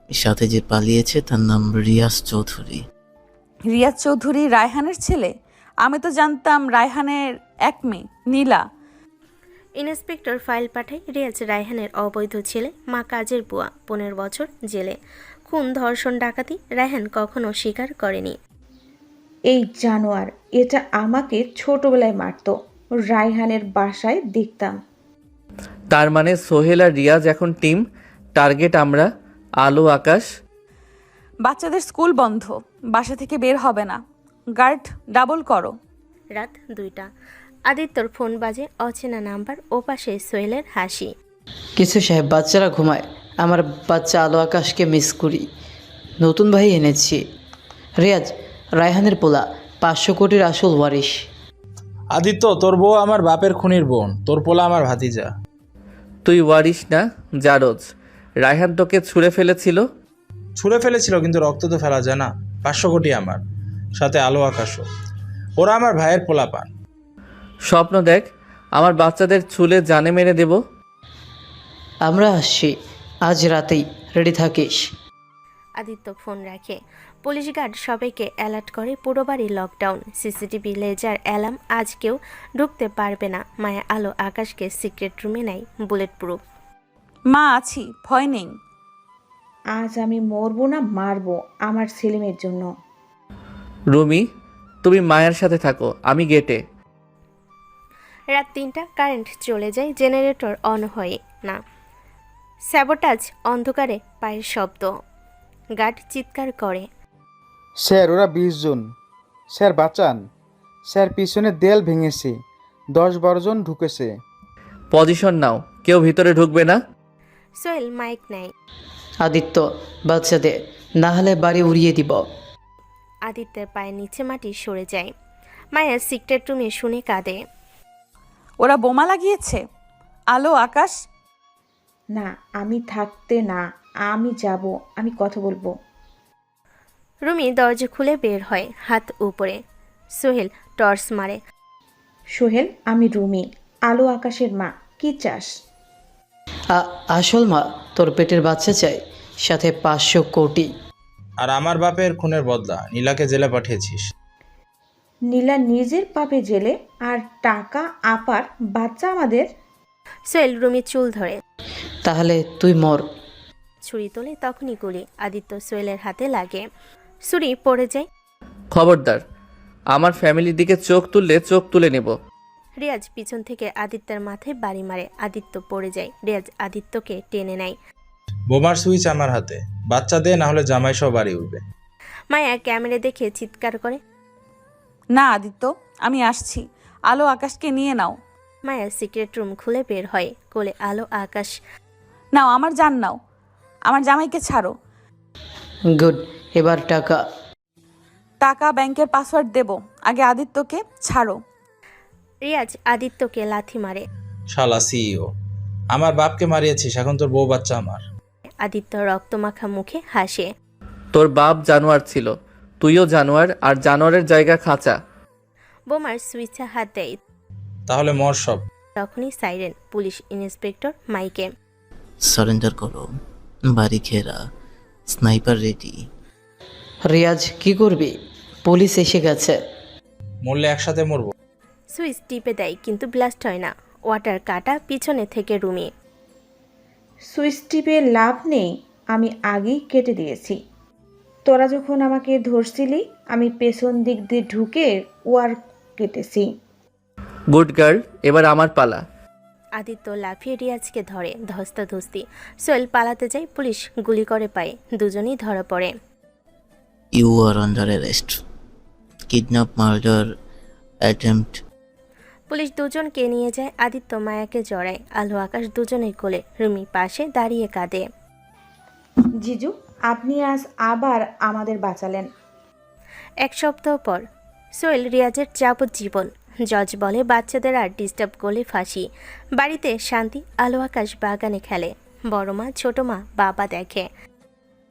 সাথে যে পালিয়েছে তার নাম রিয়াজ চৌধুরী। রিয়াজ চৌধুরী রায়হানের ছেলে? আমি তো জানতাম রায়হানের এক মেয়ে নীলা। ইন্সপেক্টর ফাইল পাঠায়। রিয়াজ রায়হানের অবৈধ ছেলে, মা কাজের বুয়া, 15 বছর জেলে। খুন, ধর্ষণ, ডাকাতি রায়হান কখনো স্বীকার করেনি। এই জানোয়ার, এটা আমাকে ছোটবেলায় মারতো। রায়হানের বাসায় দেখতাম। তার মানে সোহেল আর রিয়াজ এখন টিম। টার্গেট আমরা, আলো আকাশ। বাচ্চাদের স্কুল বন্ধ, বাসা থেকে বের হবে না। গার্ড ডাবল করো। রাত 2টা। আদিত্যর ফোন বাজে। অচেনা নাম্বার। ওপাশে সোহেলের হাসি। কিছু সাহেব, বাচ্চারা ঘুমায়। আমার বাচ্চা আলো আকাশকে মিস করি। নতুন ভাই এনেছি। রিয়াজ, রায়হানের পোলা, 500 কোটির আসল ওয়ারিশ। আদিত্য, তোর বউ আমার বাপের খুনির বোন, তোর পোলা আমার ভাতিজা। তুই ওয়ারিস না, জারজ। রায়হান তোকে ছুঁড়ে ফেলেছিল। ছুঁড়ে ফেলেছিল, কিন্তু রক্ত তো ফেলা যায় না। 500 কোটি আমার, সাথে আলো আকাশও। ওরা আমার ভাইয়ের পোলাপান। স্বপ্ন দেখ, আমার বাচ্চাদের চুলে জানে মেরে দেব। আমরা আসছি আজ রাতেই, রেডি থাকিস। আদিত্য ফোন রাখে। পুলিশ গার্ড সবাইকে অ্যালার্ট করে। পুরো বাড়ি লকডাউন, সিসিটিভি, লেজার, অ্যালার্ম। আজ কেউ ঢুকতে পারবে না। মায়া আলো আকাশকে সিক্রেট রুমে নেয়, বুলেট প্রুফ। মা আছি, ভয় নেই। আজ আমি মরবো না মারবো আমার সেলিমের জন্য। রুমি, তুমি মায়ের সাথে থাকো, আমি গেটে। রাত 3টা, কারেন্ট চলে যায়, জেনারেটর অন হয় না। স্যাবোটাজ, অন্ধকারে পায়ের শব্দ। গার্ড চিৎকার করে। স্যার ওরা 20 জন। স্যার বাঁচান। স্যার পিছনে দেয়াল ভেঙেছে, 10-12 জন ঢুকেছে। পজিশন নাও, কেউ ভিতরে ঢুকবে না। সোহেল মাইক নেয়। আদিত্য, বাচ্চা দে, না হলে বাড়ি উড়িয়ে দিব। আদিত্যের পায়ের নিচে মাটি সরে যায়। মায়া সিক্রেট রুমে শুনে কাঁদে। ওরা বোমা লাগিয়েছে। আলো আকাশ। না, আমি থাকতে না, আমি যাব, আমি কথা বলবো। রুমি দরজা খুলে বের হয়, হাত উপরে। সোহেল টর্চ মারে। সোহেল, আমি রুমি, আলো আকাশের মা। কি চাস? আসল মা, তোর পেটের বাচ্চা চাই, সাথে 500 কোটি। আর আমার বাপের খুনের বদলা, নীলাকে জেলে পাঠিয়েছিস। নীলা নিজের পাপে জেলে, আর টাকা আপার, বাচ্চা আমাদের। সোহেল রুমি চুল ধরে। তাহলে তুই মর। ছুরি তোলে, তখনই গুলি আদিত্য সোহেলের হাতে লাগে। ছুরি পড়ে যায়। খবরদার, আমার ফ্যামিলির দিকে চোখ তুললে চোখ তুলে নেব। রিয়াজ পিছন থেকে আদিত্যের মাথায় বাড়ি মারে। আদিত্য পড়ে যায়। রিয়াজ আদিত্যকে টেনে নেয়। বোমার সুইচ আমার হাতে, বাচ্চা দে, না হলে জামাই সহ বাড়ি উঠবে। মায়া ক্যামেরা দেখে চিৎকার করে। না আদিত্য, আমি আসছি। আলো আকাশকে নিয়ে নাও। মায়া সিক্রেট রুম খুলে বের হয়, কোলে আলো আকাশ। নাও, আমার জান নাও, আমার জামাইকে ছাড়ো। গুড, এবার টাকা। টাকা ব্যাংকের পাসওয়ার্ড দেব, আগে আদিত্যকে ছাড়ো। রিয়াজ আদিত্যকে লাথি মারে। শালা সিইও, আমার বাপকে মারিয়েছিস, এখন তোর বউ বাচ্চা আমার। আদিত্য রক্তমাখা মুখে হাসে। তোর বাপ জানোয়ার ছিল, তুইও জানোয়ার, আর জানোয়ারের জায়গা খাঁচা। বোমার সুইচে হাত দেয়। তাহলে মর সব। তখনই সাইরেন। পুলিশ ইন্সপেক্টর মাইকে। সারেন্ডার করো, বাড়ি ঘেরা, স্নাইপার রেডি। রিয়াজ, কি করবি? পুলিশ এসে গেছে। মরলে একসাথে মরবো। সুইচ টিপে দেয়, কিন্তু ব্লাস্ট হয় না। ওয়াটার কাটা পিছনে থেকে রুমি। সুইচ টিপে লাভ নেই, আমি আগেই কেটে দিয়েছি। তোরা যখন আমাকে ধরছিলি, আমি পেছন দিক দিয়ে ঢুকে ওয়ার কেটেছি। গুড গার্ল, এবার আমার পালা। আদিত্য লাফিয়ে রিয়াজকে ধরে, ধস্তাধস্তি। সোহেল পালাতে যায়, পুলিশ গুলি করে পায়। দুজনেই ধরা পড়ে। You are under arrest, kidnap, murder, attempt. পুলিশ দুজনকে নিয়ে যায়। আদিত্য মায়াকে জড়ায়, আলো আকাশ দুজনের কোলে। রুমি পাশে দাঁড়িয়ে কাঁদে। জিজু, আপনি আজ আবার আমাদের বাঁচালেন। 1 সপ্তাহ পর। সোহেল রিয়াজের যাবজ্জীবন। জজ বলে বাচ্চাদের আর ডিস্টার্ব করলে ফাঁসি। বাড়িতে শান্তি। আলো আকাশ বাগানে খেলে। বড় মা, ছোট মা, বাবা দেখে।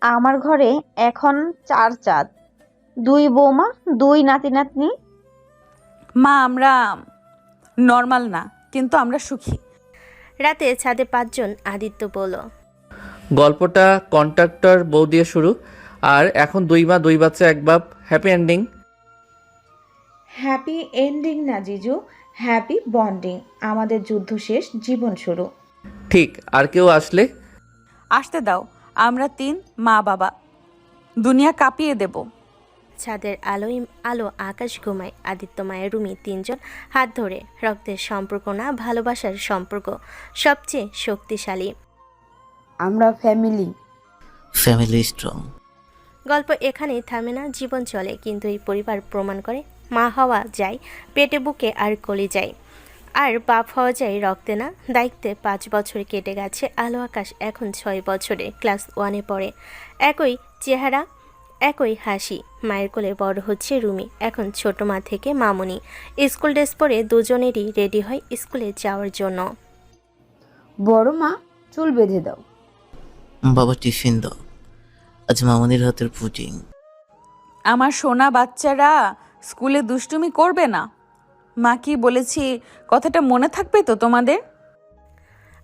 আমার ঘরে এখন 4 চাঁদ, 2 বৌমা, 2 নাতি নাতনি। মা, আমরা নর্মাল না, কিন্তু আমরা সুখী। রাতে ছাদে 5 জন। আদিত্য বলল, গল্পটা কন্ট্রাক্টর বউ দিয়ে শুরু, আর এখন 2 মা 2 বাচ্চা 1 বাপ। Happy ending. হ্যাপি এন্ডিং না জিজু, হ্যাপি বন্ডিং। আমাদের যুদ্ধ শেষ, জীবন শুরু। ঠিক, আর কেউ আসলে আসতে দাও, আমরা 3 মা বাবা দুনিয়া কাঁপিয়ে দেব। ছাদের আলো আকাশ ঘুমায়। আদিত্য, মায়ের, রুমি 3 জন হাত ধরে। রক্তের সম্পর্ক না, ভালোবাসার সম্পর্ক সবচেয়ে শক্তিশালী। আমরা ফ্যামিলি। Family strong. গল্প এখানেই থামে না, জীবন চলে। কিন্তু এই পরিবার প্রমাণ করে মা হওয়া যায় পেটে, বুকে আর কলি যায়, আর বাপ হওয়া যায় রক্তে না, দায়িত্বে। 5 বছর কেটে গেছে। আলো আকাশ এখন 6 বছরে, ক্লাস 1-এ পড়ে। একই চেহারা, একই হাসি। মায়ের কোলে বড় হচ্ছে রুমি, এখন ছোট মা থেকে মামুনি। স্কুল ড্রেস পরে দুজনেরই রেডি হয় স্কুলে যাওয়ার জন্য। বড় মা, চুল বেঁধে দাও। বাবা টিফিন দাও, আজ মামনির হাতের পুডিং। আমার সোনা বাচ্চারা স্কুলে দুষ্টুমি করবে না। মা কি বলেছি কথাটা মনে থাকবে তো তোমাদের?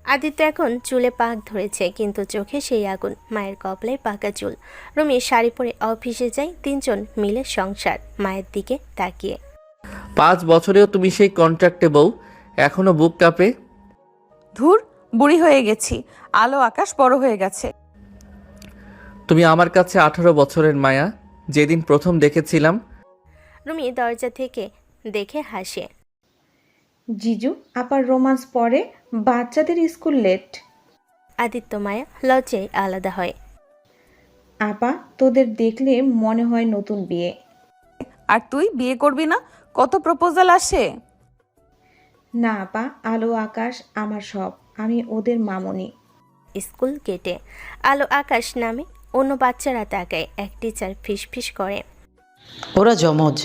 আদিত্য এখন চুলে পাক ধরেছে, কিন্তু চোখে সেই আগুন। মায়ের কপালে পাকা চুল। রুমি শাড়ি পরে অফিসে যায়, 3 জন মিলে সংসার। মায়ের দিকে তাকিয়ে 5 বছরেও তুমি সেই কন্ট্রাক্টে বউ, এখনো বুক কাঁপে। ধুর, বুড়ি হয়ে গেছি, আলো আকাশ বড় হয়ে গেছে। তুমি আমার কাছে 18 বছরের মায়া, যেদিন প্রথম দেখেছিলাম। রুমি দরজা থেকে দেখে হাসে। জিজু আপার রোমান্স পরে, বাচ্চাদের স্কুল লেট। আদিত্য মায়া লজ্জায় আলাদা হয়। আপা তোদের দেখলে মনে হয় নতুন বিয়ে। আর তুই বিয়ে করবি না? কত প্রপোজাল আসে। না আপা, আলো আকাশ আমার সব, আমি ওদের মামনি। স্কুল গেটে আলো আকাশ নামে অন্য বাচ্চারা তাকায়। এক টিচার ফিসফিস করে, ওরা জমজ,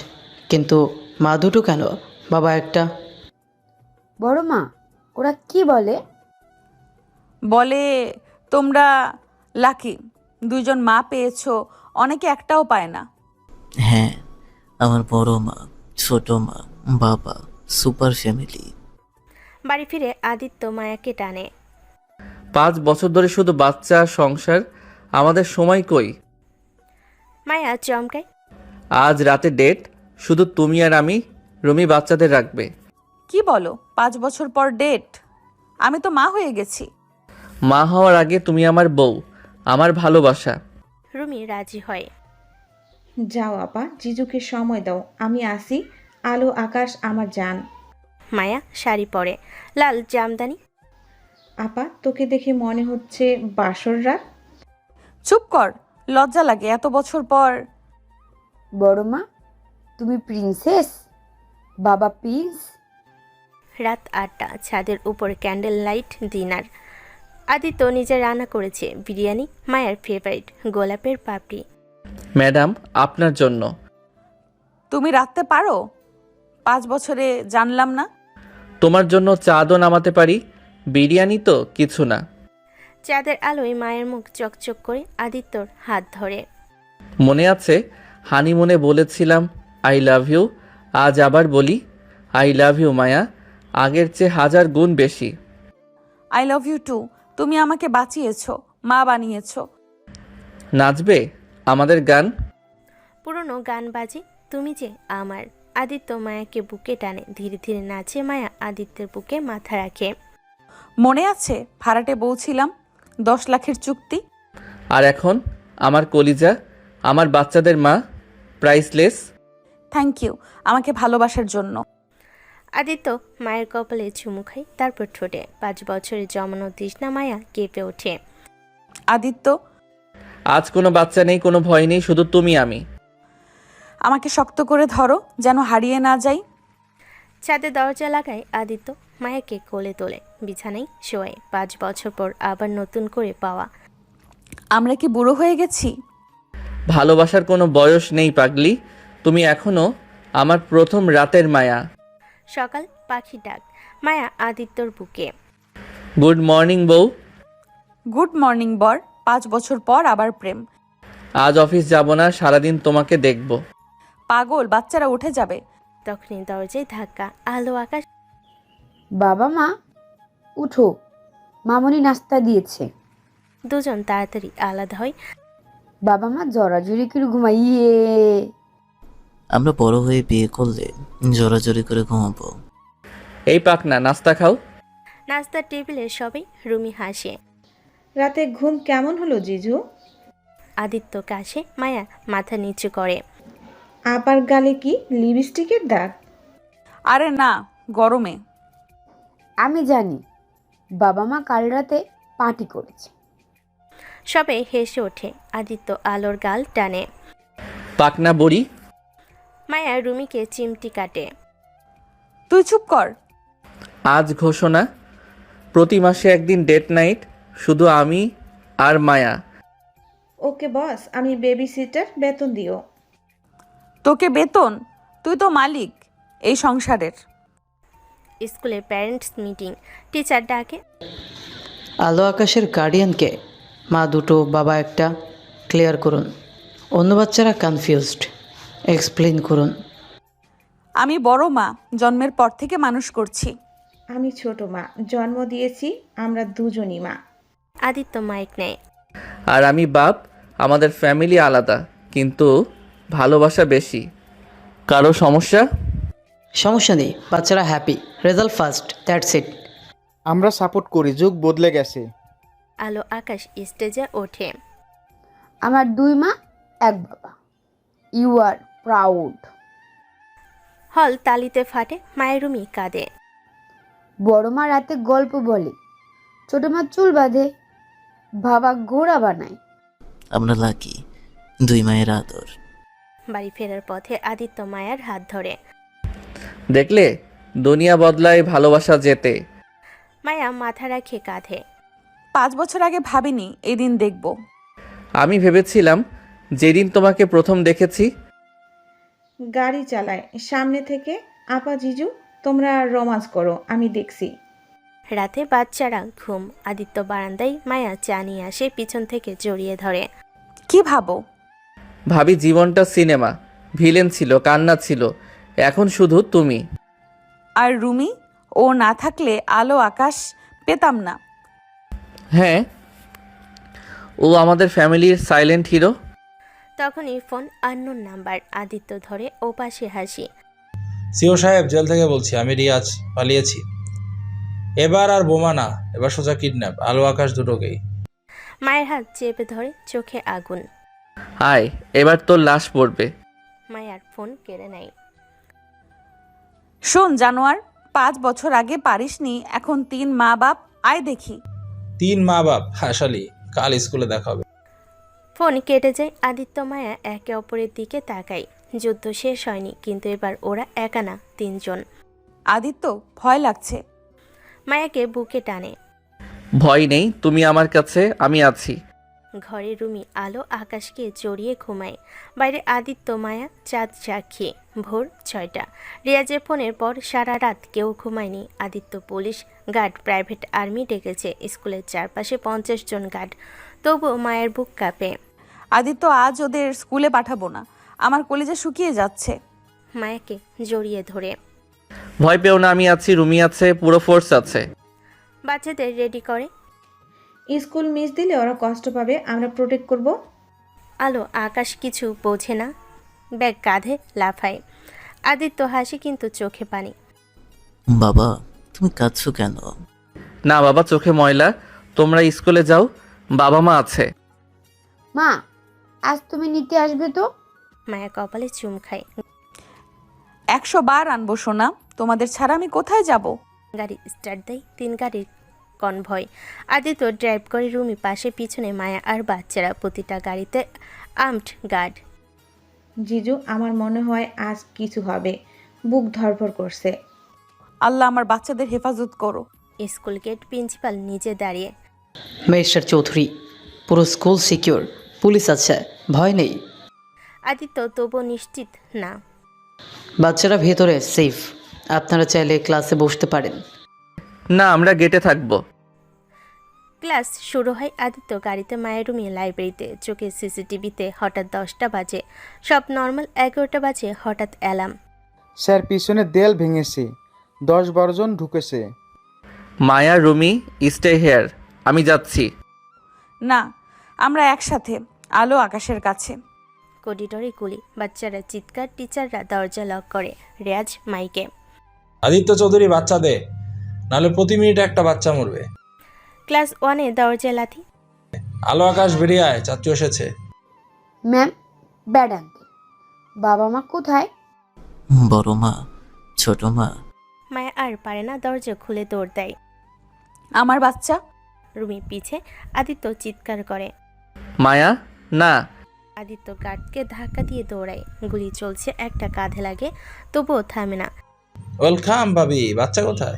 কিন্তু মা দুটো কেন, বাবা একটা? বড় মা, ওরা কি বলে? বলে তোমরা লাকি, 2 জন মা পেয়েছো, অনেকে একটাও পায় না। হ্যাঁ, আমার বড় মা, ছোট মা, বাবা, সুপার ফ্যামিলি। বাড়ি ফিরে আদিত্য মায়াকে টানে। 5 বছর ধরে শুধু বাচ্চা আর সংসার, আমাদের সময় কই? মায়া চমকায়। আজ রাতে ডেট, শুধু তুমি আর আমি। রুমি বাচ্চাদের রাখবে। কি বলো, 5 বছর পর ডেট? আমি তো মা হয়ে গেছি। মা হওয়ার আগে তুমি আমার বউ, আমার ভালোবাসা। রুমি রাজি হয়। যাও আপা, জিজুকে সময় দাও, আমি আসি। আলো আকাশ আমার জান। মায়া শাড়ি পরে, লাল জামদানি। আপা তোকে দেখে মনে হচ্ছে বাসর রাত। চুপ কর, লজ্জা লাগে এত বছর পর। বড় মা, তুমি প্রিন্সেস, বাবা প্রিন্স। রাত 8টা, ছাদের উপর ক্যান্ডেল লাইট ডিনার। আদিত্য নিজে রান্না করেছে বিরিয়ানি, মায়ের ফেভারিট গোলাপের পাপড়ি। ম্যাডাম, আপনার জন্য। তুমি রাখতে পারো? 5 বছরে জানলাম না। তোমার জন্য চাঁদও নামাতে পারি, বিরিয়ানি তো কিছু না। চাঁদের আলোয় মায়ের মুখ চকচক করে। আদিত্যর হাত ধরে। মনে আছে হানিমুনে বলেছিলাম আই লাভ ইউ? আজ আবার বলি আই লাভ ইউ মায়া, আগের চেয়ে 1000 গুণ বেশি। I love you too. তুমি আমাকে বাঁচিয়েছো, মা বানিয়েছো। নাচবে আমাদের গান? পুরনো গান বাজে, তুমি যে আমার। আদিত্য মায়াকে বুকে টানে, ধীরে ধীরে নাচে। মায়া আদিত্যের বুকে মাথা রাখে। মনে আছে ভাড়াটে বউ ছিলাম, 10 লাখের চুক্তি। আর এখন আমার কলিজা, আমার বাচ্চাদের মা, প্রাইসলেস। থ্যাংক ইউ আমাকে ভালোবাসার জন্য। আদিত্য মায়ের কপালে চুমু খায়, তারপর ঠোঁটে। 5 বছরের জমানো তৃষ্ণা। মায়া কেঁপে ওঠে। আদিত্য, আজ কোনো বাচ্চা নেই, কোনো ভয় নেই, শুধু তুমি আমি। আমাকে শক্ত করে ধরো, যেন হারিয়ে না যাই। ছাদে দরজা লাগায় আদিত্য, মায়াকে কোলে তোলে, বিছানায় শোয়। 5 বছর পর আবার নতুন করে পাওয়া। আমরা কি বুড়ো হয়ে গেছি? ভালোবাসার কোনো বয়স নেই পাগলি, তুমি এখনো আমার প্রথম রাতের মায়া। সকাল, পাখি ডাক। মায়া আদিত্যর বুকে। গুড মর্নিং বউ। গুড মর্নিং বর। 5 বছর পর আবার প্রেম। আজ অফিস যাব না, সারাদিন তোমাকে দেখব। পাগল, বাচ্চারা উঠে যাবে। তখনই দরজায় ধাক্কা। আলো আকাশ। বাবা মা, উঠো, মামনি নাস্তা দিয়েছে। 2 জন তাড়াতাড়ি আলাদা হয়। বাবা মা জড়াজড়ি করে ঘুমাইয়ে। আমরা বড় হয়ে বিয়ে করলে জোরাজোরি করে ঘুমাবো। এই পাক না, নাস্তা খাও। নাস্তার টেবিলে সবাই। রুমি হাসে। রাতে ঘুম কেমন হলো জিজু? আদিত্য কাশে। মায়া মাথা নিচু করে। আপার গালে কি লিপস্টিকের দাগ? আরে না, গরমে। আমি জানি, বাবা মা কাল রাতে পার্টি করেছে। সবে হেসে ওঠে। আদিত্য আলোর গাল টানে। পাকনা বড়ি। মায়া রুমিকে চিমটি কাটে। তুই চুপ কর। আজ ঘোষণা, প্রতি মাসে একদিন ডেট নাইট, শুধু আমি আর মায়া। ওকে বস, আমি বেবি সিটার, বেতন দিও। তোকে বেতন? তুই তো মালিক এই সংসারের। স্কুলে প্যারেন্টস মিটিং। টিচার ডাকে। আলো আকাশের গার্ডিয়ানকে, মা দুটো বাবা একটা, ক্লিয়ার করুন। অন্য বাচ্চারা কনফিউজড। এক্সপ্লেন করুন। আমি বড় মা, জন্মের পর থেকে মানুষ করছি। আমি ছোট মা, জন্ম দিয়েছি, আমরা দুজনই মা। আদিত্য মাইক নেয়। আর আমি বাপ, আমাদের ফ্যামিলি আলাদা কিন্তু ভালোবাসা বেশি। কারো সমস্যা? সমস্যা নেই, বাচ্চারা happy, result first, that's it. আমরা সাপোর্ট করি, যুগ বদলে গেছে। আলো আকাশ স্টেজে ওঠে। আমার 2 মা 1 বাবা। You are proud. হল তালিতে ফাটে। মায়ের রুমি কাঁদে। বড় মা রাতে গল্প বলে, ছোট মা চুল বাঁধে, বাবা ঘোড়া বানায়। আমরা লাকি, 2 মায়ের আদর। বাড়ি ফেরার পথে আদিত্য মায়ার হাত ধরে। দেখলে, দুনিয়া বদলায়, ভালোবাসা যেতে। মায়া মাথা রাখে কাঁধে। 5 বছর আগে ভাবিনি এই দিন দেখব। আমি ভেবেছিলাম যেদিন তোমাকে প্রথম দেখেছি। গাড়ি চালায় সামনে থেকে। আপা জিজু, তোমরা রোমান্স করো, আমি দেখছি। রাতে বাচ্চারা ঘুম। আদিত্য বারান্দায়, মায়া চা নিয়ে আসে, পিছন থেকে জড়িয়ে ধরে। কি ভাবো? ভাবি জীবনটা সিনেমা, ভিলেন ছিল, কান্না ছিল, এখন শুধু তুমি। আর রুমি, ও না থাকলে আলো আকাশ পেতাম না। হ্যাঁ, ও আমাদের ফ্যামিলির সাইলেন্ট হিরো। তখনই ফোন, আননোন নাম্বার। আদিত্য ধরে, ও পাশে হাসি। সিও সাহেব, জেল থেকে বলছি, আমি রিয়াজ, পালিয়েছি। এবার আর বোমা না, এবার সোজা কিডন্যাপ, আলো আকাশ দুটোকেই। মায়ের হাত চেপে ধরে, চোখে আগুন। আয়, এবার তোর লাশ পড়বে। মায়ার ফোন কেড়ে নেয়। শোন জানোয়ার, 5 বছর আগে পারিসনি, এখন 3 মা বাপ, আয় দেখি। 3 মা বাপ হাসালি, কাল স্কুলে দেখা হবে। ফোন কেটে যায়। আদিত্য মায়া একে অপরের দিকে তাকায়। যুদ্ধ শেষ হয়নি, কিন্তু এবার ওরা একা না, 3 জন। আদিত্য, ভয় লাগছে। মায়াকে বুকে টানে। ভয় নেই, তুমি আমার কাছে, আমি আছি। ঘরে রুমি আলো আকাশকে জড়িয়ে ঘুমায়। বাইরে আদিত্য মায়া চাঁদ সাক্ষী। ভোর 6টা। রিয়াজের ফোনের পর সারা রাত কেউ ঘুমায়নি। Aditya police, guard, private army ডেকেছে। স্কুলের চারপাশে 50 জন গার্ড। তবুও মায়ের বুক কাঁপে। আদিত্য, আজ ওদের স্কুলে পাঠাবো না, আমার কলেজে শুকিয়ে যাচ্ছে। মায়াকে জড়িয়ে ধরে। ভয় পেও না, আমি আছি, রুমি আছে, পুরো ফোর্স আছে। বাচ্চাদের রেডি করে। স্কুল মিস দিলে ওরা কষ্ট পাবে, আমরা প্রোটেক্ট করব। আলো আকাশ কিছু বোঝে না, ব্যাগ কাঁধে লাফায়। আদিত্য হাসি, কিন্তু চোখে পানি। বাবা, তুমি কাঁদছো কেন? না বাবা, চোখে ময়লা, তোমরা স্কুলে যাও, বাবা মা আছে। মা, আজ তুমি নিতে আসবে তো? মায়া কপালে চুম খায়। 100 বার আনবো সোনা, তোমাদের ছাড়া আমি কোথায় যাব? গাড়ি স্টার্ট দেয়। 3 গাড়ির কনভয়। আদিত্য ড্রাইভ করে, রুমি পাশে, পিছনে মায়া আর বাচ্চারা। প্রতিটা গাড়িতে আর্মড গার্ড। জিজু, আমার মনে হয় আজ কিছু হবে, বুক ধরফর করছে। আল্লাহ আমার বাচ্চাদের হেফাজত করো। School gate. প্রিন্সিপাল নিজে দাঁড়িয়ে। মিস্টার চৌধুরী, পুরো স্কুল সিকিউর, পুলিশ আছে, ভয় নেই। আদিত্য তবু নিশ্চিত না। বাচ্চারা ভেতরে সেফ, আপনারা চাইলে ক্লাসে বসতে পারেন। না, আমরা গেটে থাকবো। ক্লাস শুরু হয়। আদিত্য গাড়িতে, মায়ের রুমে লাইব্রেরিতে। চোখে সিসিটিভিতে। হঠাৎ 10টা বাজে, সব নর্মাল। 11টা বাজে, হঠাৎ অ্যালার্ম। স্যার, পিছনে দেয়াল ভেঙেছে, 10-12 জন ঢুকেছে। মায়া, রুমি, স্টে হেয়ার, আমি যাচ্ছি। না, আমরা একসাথে, আলো আকাশের কাছে। করিডোরে গুলি, বাচ্চারা চিৎকার। টিচাররা দরজা লক করে। রিয়াজ মাইকে। আদিত্য চৌধুরী, বাচ্চা দে, নাহলে প্রতি মিনিটে একটা বাচ্চা মরবে। ক্লাস 1-এ দরজা লাথি। আলো আকাশ, বেরিয়ে আয়, চাচু এসেছে। ম্যাম, ব্যাড আঙ্কেল, বাবা মা কোথায়? বড় মা, ছোট মা। মায়া আর পারে না, দরজা খুলে দৌড় দেয়। আমার বাচ্চা। রুমি পিছে। আদিত্য চিৎকার করে। মায়া, না। আদিত্য গার্ডকে ধাক্কা দিয়ে দৌড়ায়। গুলি চলছে, একটা কাঁধে লাগে, তবুও থামে না। ওয়েলকাম ভাবি, বাচ্চা কোথায়?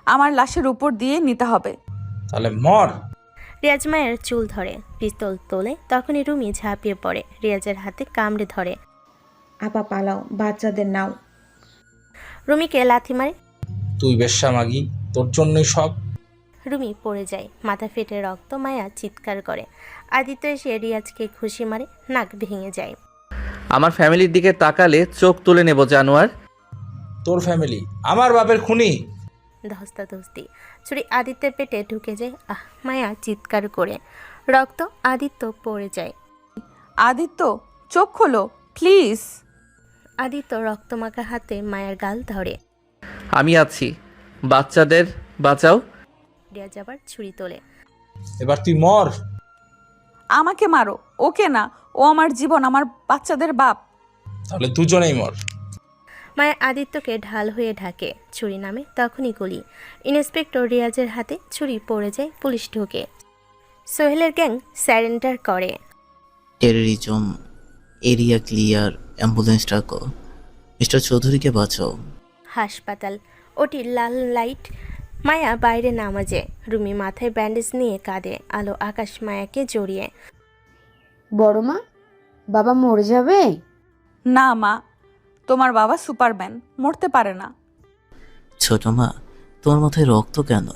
আমার লাশের উপর দিয়ে নিতে হবে। তাহলে মর। রিয়াজ মায়ের চুল ধরে, পিস্তল তোলে। তখনই রুমি ঝাঁপিয়ে পড়ে, রিয়াজের হাতে কামড়ে ধরে। আপা পালাও, বাচ্চাদের নাও। রুমিকে লাথি মারে। তুই বেশ্যা মাগি, তোর জন্যই সব। রুমি পড়ে যায়, মাথা ফেটে রক্ত। মায়া চিৎকার করে। আদিত্য এসে রিয়াজকে ঘুষি মারে, নাক ভেঙে যায়। আমার ফ্যামিলির দিকে তাকালে চোখ তুলে নেব জানোয়ার। তোর ফ্যামিলি আমার বাপের খুনি। ধস্তাধস্তি, ছুরি আদিত্যের পেটে ঢুকে যায়। মায়া চিৎকার করে। রক্ত আদিত্য পড়ে যায়। আদিত্য, চোখ খোলো প্লিজ। আদিত্য রক্তমাখা হাতে মায়ের গাল ধরে। আমি আছি, বাচ্চাদের বাঁচাও। রিয়াজ আবার ছুরি তোলে। এবার তুই মর। আমাকে মারো, ওকে না। ও আমার জীবন, আমার বাচ্চাদের বাপ। তাহলে দুজনেই মর। মায়া আদিত্যকে ঢাল হয়ে ঢাকে। ছুরি নামে তখনই গুলি। ইন্সপেক্টর রিয়াজের হাতে ছুরি পড়ে যায়। পুলিশ ঢোকে। সোহেলের গ্যাং স্যারেন্ডার করে। টেররিজম এরিয়া ক্লিয়ার, অ্যাম্বুলেন্স ডাকো, মিস্টার চৌধুরীকে বাঁচাও। হাসপাতাল, ওটি লাল লাইট। মায়া বাইরে নামাজে। রুমি মাথায় ব্যান্ডেজ নিয়ে কাঁদে। আলো আকাশ মায়াকে জড়িয়ে। বড় মা, বাবা মরে যাবে? না মা, তোমার বাবা সুপারম্যান, মরতে পারে না। ছোট মা, তোমার মাথায় রক্ত কেন?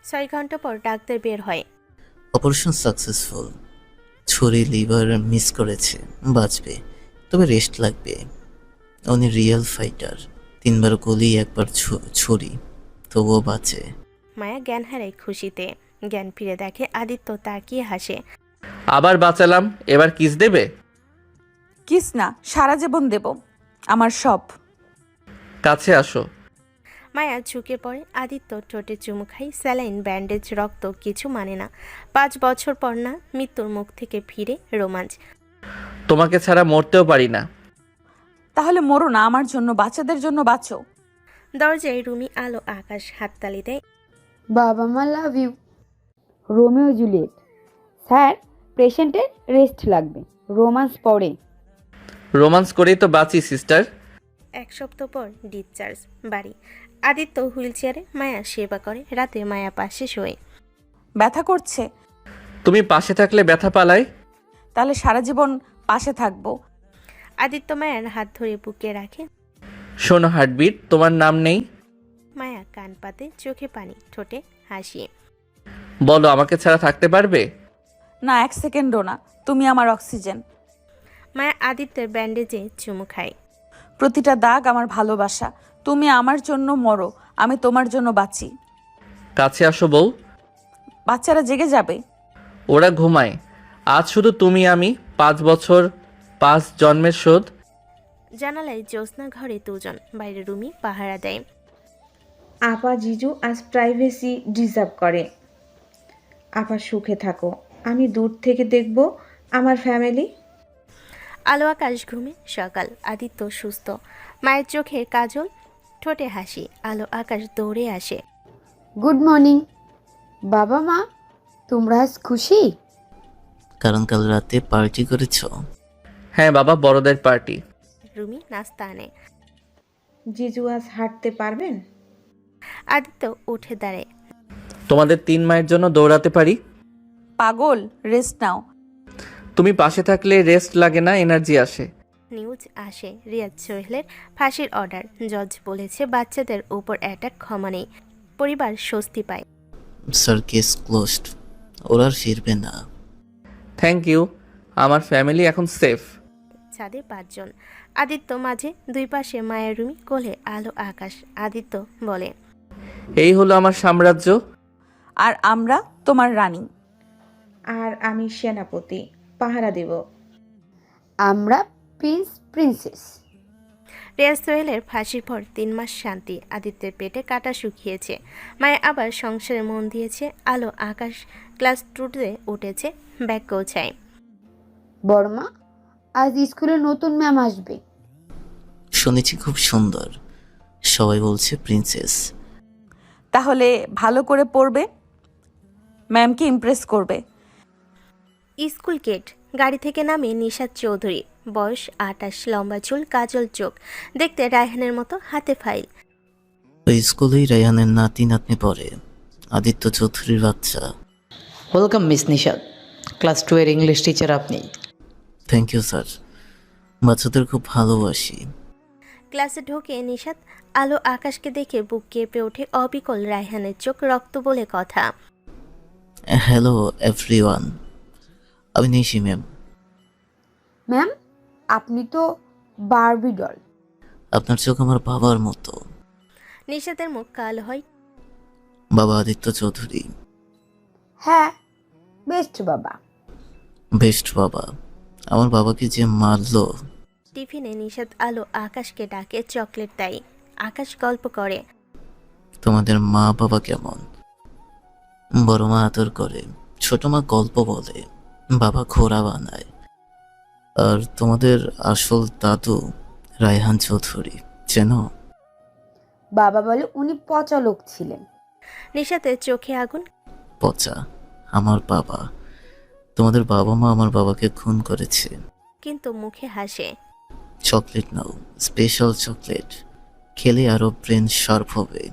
6 ঘন্টা পর ডাক্তার বের হয়। Operation successful. ছুরি লিভার মিস করেছে, বাঁচবে, তবে রেস্ট লাগবে। উনি রিয়েল ফাইটার। 3 বার গুলি, 1 বার ছুরি, তবুও বাঁচে। মায়া জ্ঞান হারায় খুশিতে। জ্ঞান ফিরে দেখে আদিত্য তাকিয়ে হাসে। আবার বাঁচালাম, এবার কিস দেবে? কিস না, সারা জীবন দেব, আমার সব। কাছে আসো। মায়া ঝুঁকে পড়ে। আদিত্য ঠোঁটে চুমু খাই। স্যালাইন, ব্যান্ডেজ, রক্ত কিছু মানে না। 5 বছর পর না, মৃত্যুর মুখ থেকে ফিরে রোমাঞ্চ। তোমাকে ছাড়া মরতেও পারি না। তাহলে মরো না, আমার জন্য, বাচ্চাদের জন্য বাঁচো। দরজায় রুমি, আলো আকাশ হাততালি দেয়। বাবা মা love you. Romeo Juliet. Sir, পেশেন্টের রেস্ট লাগবে, রোমান্স পরে। রোমান্স করেই তো বাঁচি সিস্টার। 1 সপ্তাহ পর ডিসচার্জ। বাড়ি। আদিত্য হুইল চেয়ারে। মায়া সেবা করে। রাতে মায়া পাশে শোয়। ব্যথা করছে? তুমি পাশে থাকলে ব্যথা পালায়। তাহলে সারা জীবন পাশে থাকবো। আদিত্য মায়ার হাত ধরে বুকে রাখে। শোনো হার্টবিট, তোমার নাম নেই? মায়া কান পাতে, চোখে পানি, ঠোঁটে হাসি। বলো, আমাকে ছাড়া থাকতে পারবে? না, 1 সেকেন্ডও না, তুমি আমার অক্সিজেন। মায়া আদিত্যের ব্যান্ডেজে চুমু খায়। প্রতিটা দাগ আমার ভালোবাসা। তুমি আমার জন্য মরো, আমি তোমার জন্য বাঁচি। কাছে আসো বউ। বাচ্চারা জেগে যাবে। ওরা ঘুমায়। আজ শুধু তুমি আমি, 5 বছর, 5 জন্মের শোধ। জানালায় জ্যোৎস্না, ঘরে 2 জন। বাইরে রুমি পাহারা দেয়। আপা জিজু আজ প্রাইভেসি ডিজার্ভ করে। আপা সুখে থাকো, আমি দূর থেকে দেখব আমার ফ্যামিলি। আলো আকাশ ঘুমে। সকাল। আদিত্য সুস্থ। মায়ের চোখে কাজল, ঠোঁটে হাসি। আলো আকাশ দৌড়ে আসে। Good morning. বাবা মা, তোমরা আজ খুশি? কারণ কাল রাতে পার্টি করেছ। হ্যাঁ বাবা, বড়দের পার্টি। রুমি নাস্তা আনে। জিজু আজ হাঁটতে পারবেন? আদিত্য উঠে দাঁড়ায়। তোমাদের 3 মায়ের জন্য দৌড়াতে পারি। পাগল, রেস্ট নাও। তুমি পাশে থাকলে রেস্ট লাগে না, এনার্জি আসে। নিউজ আসে। রিয়াজ সোহেলের ফাঁসির অর্ডার। জজ বলেছে বাচ্চাদের উপর অ্যাটাক ক্ষমা নেই। পরিবার স্বস্তি পায়। Sir, case closed. ওরা আর ফিরবে না। থ্যাংক ইউ, আমার ফ্যামিলি এখন সেফ। ছাদে 5 জন। আদিত্য মাঝে, 2 পাশে মায়ের রুমি, কোলে আলো আকাশ। আদিত্য বলে, এই হলো আমার সাম্রাজ্য। আর আমরা তোমার রানী। আর আমি সেনাপতি, পাহারা দেব। আমরা প্রিন্স প্রিন্সেস। রিয়াজ সোহেলের ফাঁসির পর 3 মাস শান্তি। আদিত্যের পেটে কাটা শুকিয়েছে। মায়া আবার সংসারে মন দিয়েছে। আলো আকাশ ক্লাস 2-তে উঠেছে। ব্যাগ গোছায়। বড় মা, আজ স্কুলে নতুন ম্যাম আসবে। শুনেছি খুব সুন্দর, সবাই বলছে প্রিন্সেস। তাহলে ভালো করে পড়বে, ম্যামকে ইমপ্রেস করবে। School gate. গাড়ি থেকে নামে নিশাদ চৌধুরী। বয়স 28, লম্বা চুল, কাজল চোখ, দেখতে রায়হানের মতো, হাতে ফাইল। ওই স্কুলেই রায়হানের নাতি নাতনি পড়ে, আদিত্য চৌধুরীর বাচ্চা। ওয়েলকাম মিস নিশাদ, ক্লাস 2 এর ইংলিশ টিচার আপনি। থ্যাংক ইউ স্যার, বাচ্চাদের খুব ভালোবাসি। ক্লাসে ঢোকে নিশাদ। আলো আকাশকে দেখে বুক কেঁপে ওঠে। অবিকল রায়হানের চোখ, রক্ত বলে কথা। হ্যালো এভরিওয়ান, আমি নিশি ম্যাম। ম্যাম, আপনি তো বারবি ডল। আপনার চোখ আমার বাবার মতো। নিশাতের মুখ কালো হয়। বাবা আদিত্য চৌধুরী। হ্যাঁ, বেস্ট বাবা। বেস্ট বাবা। আমার বাবাকে যে মারলো। টিফিনে নিশাত আলো আকাশকে ডাকে চকলেট দেয়। আকাশ গল্প করে। তোমাদের মা বাবা কেমন? বড় মা আদর করে, ছোট মা গল্প বলে, বাবা ঘোড়া বানায়। আর তোমাদের আসল দাদু রায়হান চৌধুরী চেনো? বাবা বলে উনি পচা লোক ছিলেন। নিশাতের চোখে আগুন। পচা? আমার বাবা? তোমাদের বাবা মা আমার বাবাকে খুন করেছে। কিন্তু মুখে হাসে। চকলেট নাও, স্পেশাল চকলেট। খেলে আরো ব্রেন শার্প হবে।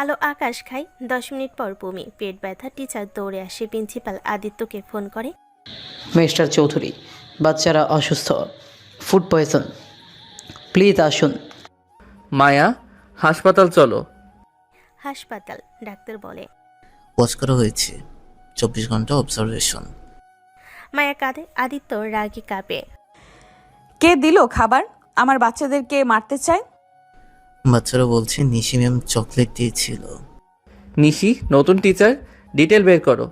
আলো আকাশ খায়। 10 মিনিট পর বমি, পেট ব্যথা। টিচার দৌড়ে আসে। প্রিন্সিপাল আদিত্যকে ফোন করে। মিস্টার চৌধুরী, বাচ্চারা অসুস্থ, ফুড পয়জন, প্লিজ আসুন। মায়া, হাসপাতাল চলো। হাসপাতাল, ডাক্তার বলে। ওয়াচ করা হয়েছে, 24 ঘন্টা অবজারভেশন। মায়া কাঁদে। আদিত্য রাগে কাঁপে। কে দিল খাবার? আমার বাচ্চাদেরকে মারতে চায়। বাচ্চারা বলছে নিশি ম্যাম চকলেট দিয়েছিল। নিশি নতুন টিচার, ডিটেল বের করো।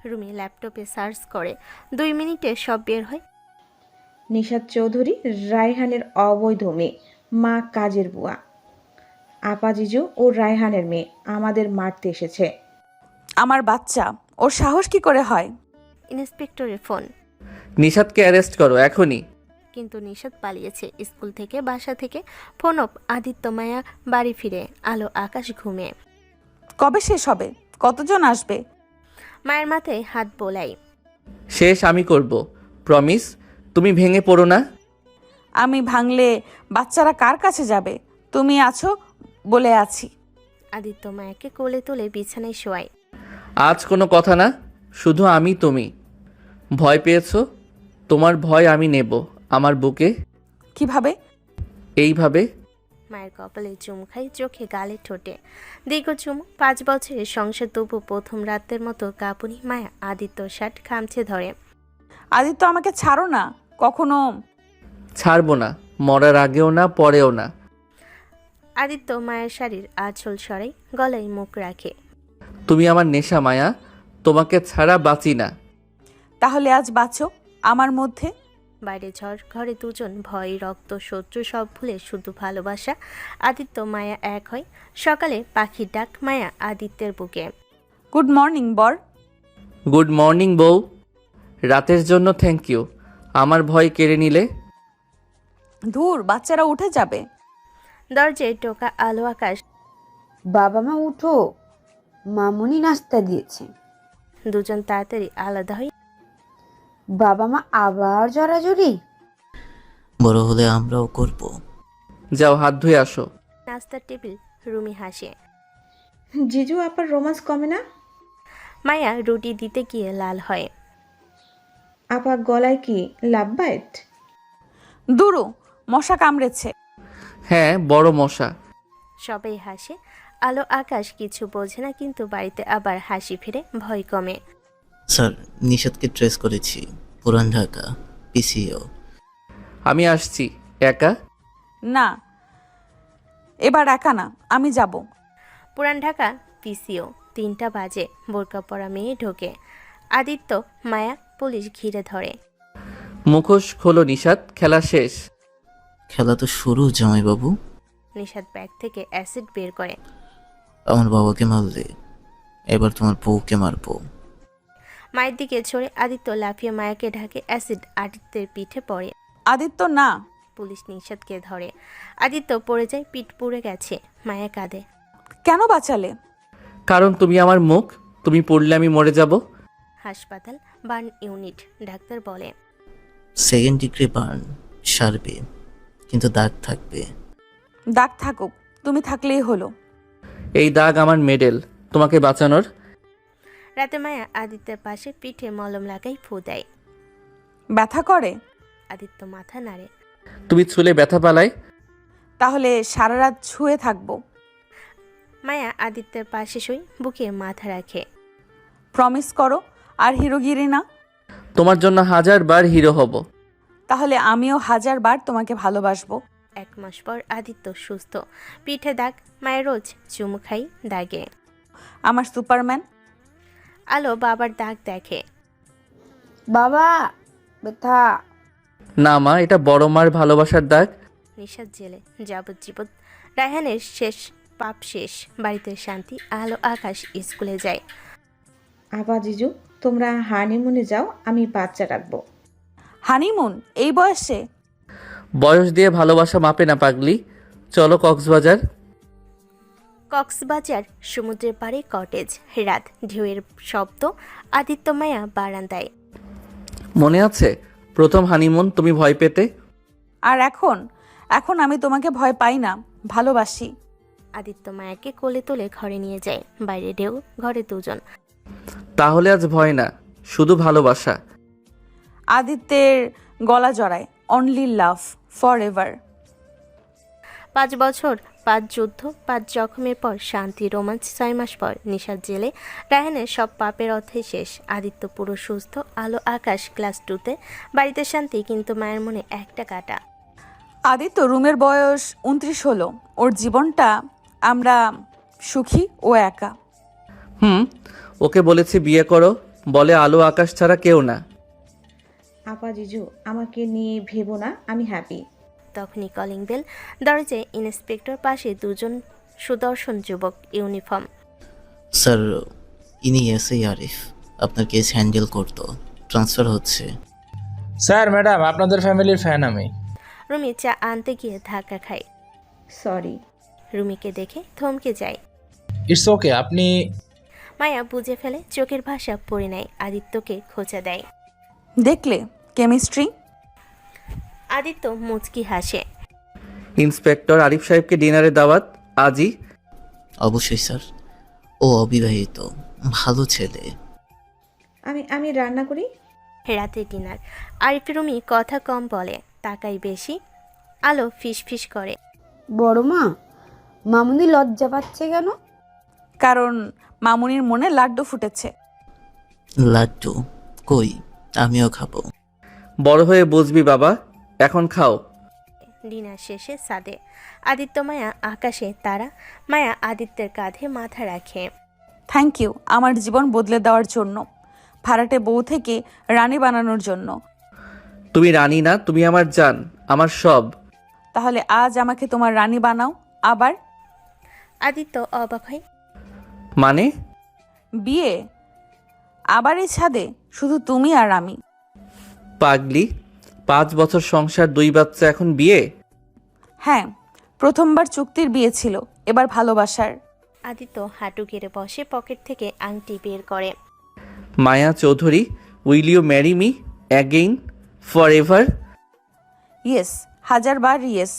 রুমে ল্যাপটপে সার্চ করে। 2 মিনিটে সব বের হয়। নিশাত চৌধুরী রায়হানের অবৈধ মেয়ে, মা কাজের বুয়া। আপা জিজু ও রায়হানের মেয়ে আমাদের মারতে এসেছে। আমার বাচ্চা, ওর সাহস কি করে হয়? ইন্সপেক্টরের ফোন। নিশাতকে অ্যারেস্ট করো এখনই। কিন্তু নিশাত পালিয়েছে স্কুল থেকে, বাসা থেকে। Phone off. আদিত্য, মায়া বাড়ি ফিরে। আলো আকাশ ঘুমে। কবে শেষ হবে? কতজন আসবে? মায়ের মাথায় হাত বোলাই। শেষ আমি করব, প্রমিস। তুমি ভেঙে পড়ো না। আমি ভাঙলে বাচ্চারা কার কাছে যাবে? তুমি আছো বলে আছি। আদিত্য মায়াকে কোলে তুলে বিছানায় শোয়ায়। আজ কোনো কথা না, শুধু আমি তুমি। ভয় পেয়েছো? তোমার ভয় আমি নেব আমার বুকে। কিভাবে? এইভাবে। মায়ের কপালে চুম খাই, চোখে গালে ঠোঁটে। দীর্ঘ চুম। 5 বছরের সংসার, তবু প্রথম রাতের মতো কাঁপুনি। মায়া আদিত্য শার্ট খামছে ধরে। আদিত্য, আমাকে ছাড়ো না কখনো। ছাড়বো না, মরার আগেও না, পরেও না। আদিত্য মায়ের শাড়ির আঁচল সরাই, গলায় মুখ রাখে। তুমি আমার নেশা মায়া, তোমাকে ছাড়া বাঁচি না। তাহলে আজ বাঁচো আমার মধ্যে। বাইরে ঝড়, ঘরে দুজন। ভয়, রক্ত, শত্রু সব ভুলে শুধু ভালোবাসা। আদিত্য মায়া এক হয়। সকালে পাখির ডাক। মায়া আদিত্যের বুকে। গুড মর্নিং বর। গুড মর্নিং বউ। রাতের জন্য থ্যাংক ইউ। আমার ভয় কেড়ে নিলে। ধুর, বাচ্চারা উঠে যাবে। দরজায় টোকা। আলো আকাশ। বাবা মা উঠো, মামুনি নাস্তা দিয়েছে। দুজন তাড়াতাড়ি আলাদা হয়ে। বাবা মা আবার জড়াজড়ি। বড় হলে আমরাও করব। যাও হাত ধুয়ে আসো। নাস্তার টেবিল। রুমি হাসে। জিজু আপার রোমান্স কমে না? মায়া রুটি দিতে গিয়ে লাল হয়। আপা গলায় কি লাভ বাইট? দুরু, মশা কামড়েছে। হ্যাঁ, বড় মশা। সবাই হাসে। আলো আকাশ কিছু বোঝে না, কিন্তু বাড়িতে আবার হাসি ফিরে। ভয় কমে। স্যার, নিষাদকে ট্রেস করেছি, পুরান ঢাকা, পিসিও। আমি আসছি। একা? না, এবার একা না, আমি যাব। পুরান ঢাকা, পিসিও। 3টা বাজে। বোরকা পরা মেয়ে ঢোকে। আদিত্য, মায়া, পুলিশ ঘিরে ধরে। মুখোশ খোলো নিশাত, খেলা শেষ। খেলা তো শুরু জামাইবাবু। নিশাত ব্যাগ থেকে অ্যাসিড বের করে। আমার বাবাকে মারলে এবার তোমার বউকে মারবো। মায়ের দিকে ছড়ে। আদিত্য লাফিয়ে মায়াকে ঢাকে। অ্যাসিড আদিত্যের পিঠে পড়ে। আদিত্য না। পুলিশ নিশাতকে ধরে। আদিত্য পড়ে যায়, পিঠ পুড়ে গেছে। মায়া কাঁদে। কেন বাঁচালে? কারণ তুমি আমার মুখ, তুমি পড়লে আমি মরে যাব। হাসপাতাল, বার্ন ইউনিট। ডাক্তার বলে। সেকেন্ড ডিগ্রি বার্ন, সারবে, কিন্তু দাগ থাকবে। দাগ থাকুক, তুমি থাকলেই হলো। এই দাগ আমার মেডেল তোমাকে বাঁচানোর। রাতে মায়া আদিত্যের পাশে পিঠে মলম লাগাই ফু দেয়। ব্যথা করে? আদিত্য মাথা নাড়ে। তুমি ছুলে ব্যথা পালায়। তাহলে সারা রাত ছুঁয়ে থাকবো। মায়া আদিত্যের পাশে শুই, বুকে মাথা রাখে। প্রমিস করো আর হিরোগিরি না। তোমার জন্য 1000 বার হিরো হব। তাহলে আমিও 1000 বার তোমাকে ভালোবাসবো। 1 মাস পর আদিত্য সুস্থ, পিঠে দাগ, মায়ের রোজ চুমু খাই দাগে। আমার সুপারম্যান। আলো বাবার দাগ দেখে। বাবা ব্যথা। না মা, এটা বড় মার ভালোবাসার দাগ। নিশাদ জেলে যাবজ্জীবন। রায়হানের শেষ পাপ শেষ, বাড়িতে শান্তি। আলো আকাশ স্কুলে যায়। আপা জিজু, তোমরা হানিমুনে যাও, আমি বাচ্চা রাখবো। হানিমুন এই বয়সে? বয়স দিয়ে ভালোবাসা মাপে না পাগলি। চলো কক্সবাজার। কক্সবাজার সমুদ্রের পাড়ে কটেজ, রাত, ঢেউয়ের শব্দ। আদিত্য মায়া বারান্দায়। মনে আছে প্রথম হানিমুন, তুমি ভয় পেতে? আর এখন? এখন আমি তোমাকে ভয় পাই না, ভালোবাসি। আদিত্য মায়াকে কোলে তুলে ঘরে নিয়ে যায়। বাইরে ঢেউ, ঘরে দুজন। তাহলে আজ ভয় না, শুধু ভালোবাসা। আদিত্যের গলা জড়ায়। Only love for ever. 5 বছর, 5 যুদ্ধ, 5 জখমের পর শান্তি, রোমাঞ্চ। 6 মাস পর নিশাদ জেলে। রায়হানের সব পাপের অধ্যায় শেষ। আদিত্য পুরো সুস্থ। আলো আকাশ ক্লাস 2-তে। বাড়িতে শান্তি, কিন্তু মায়ের মনে একটা কাটা। আদিত্য রুমের বয়স 29 হলো। ওর জীবনটা আমরা সুখী ও একা। ওকে বলেছি বিয়ে করো, বলে আলো আকাশ ছাড়া কেউ না। আপা জিজু, আমাকে নিয়ে ভেবো না, আমি হ্যাপি। তখনই কলিং বেল। দরজায় ইন্সপেক্টর, পাশে দুজন সুদর্শন যুবক, ইউনিফর্ম। স্যার, ইনি এসআই আরিফ, আপনার কেস হ্যান্ডেল করতো। ট্রান্সফার হচ্ছে। স্যার ম্যাডাম, আপনাদের ফ্যামিলির ফ্যান আমি। রুমি চা আনতে গিয়ে ধাক্কা খায়। সরি। রুমিকে দেখে থমকে যায়। ইটস ওকে, আপনি। মায়া বুঝে ফেলে, চোখের ভাষা পড়ে নেয়। আদিত্যকে খোঁচা দেয়। দেখলে কেমিস্ট্রি? আদিত্য মুচকি হাসে। ইন্সপেক্টর আরিফ সাহেবকে ডিনারে দাওয়াত আজই। অবশ্যই স্যার, ও অবিবাহিত, ভালো ছেলে। আমি রান্না করি। রাতে ডিনার। আরিফ রুমি কথা কম বলে, তাকাই বেশি। আলো ফিস ফিস করে। বড় মা, মামুনি লজ্জা পাচ্ছে কেন? কারণ মামুনির মনে লাড্ডু ফুটেছে। লাড্ডু কই, আমিও খাবো। বড় হয়ে বুঝবি বাবা, এখন খাও। ডিনার শেষে সাদে। আদিত্য মায়া আকাশে তারা। মায়া আদিত্যের কাঁধে মাথা রাখে। থ্যাংক ইউ আমার জীবন বদলে দেওয়ার জন্য, ভাড়াটে বউ থেকে রানী বানানোর জন্য। তুমি রানী না, তুমি আমার জান, আমার সব। তাহলে আজ আমাকে তোমার রানী বানাও আবার। আদিত্য অবাক হয়। মানে? বিয়ে আবার এই ছাদে, শুধু তুমি আর আমি। পাগলি, 5 বছর সংসার, 2 বাচ্চা, এখন বিয়ে? হ্যাঁ, প্রথমবার চুক্তির বিয়ে ছিল, এবার ভালোবাসার। আদিত্য হাঁটু গেড়ে বসে পকেট থেকে আংটি বের করে। Maya Chowdhury, will you marry me again forever? Yes, 1000 বার ইয়েস।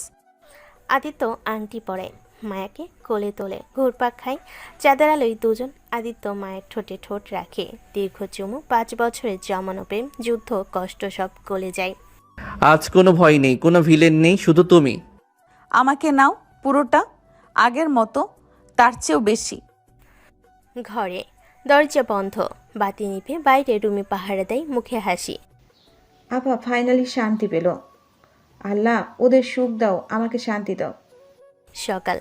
আদিত্য আংটি পরে, মায়াকে কোলে তোলে, ঘুরপাক খায়। চাঁদের আলোয় দুজন। আদিত্য মায়ের ঠোঁটে ঠোঁট রাখে। দীর্ঘ চুমু। 5 বছরের জমানো প্রেম, যুদ্ধ, কষ্ট সব গলে যায়। আজ কোনো ভয় নেই, কোনো ভিলেন নেই, শুধু তুমি। আমাকে নাও পুরোটা, আগের মতো, তার চেয়েও বেশি। ঘরে দরজা বন্ধ, বাতি নিভে। বাইরে রুমি পাহারা দেয়, মুখে হাসি। আপা ফাইনালি শান্তি পেল। আল্লাহ ওদের সুখ দাও, আমাকে শান্তি দাও। সকাল।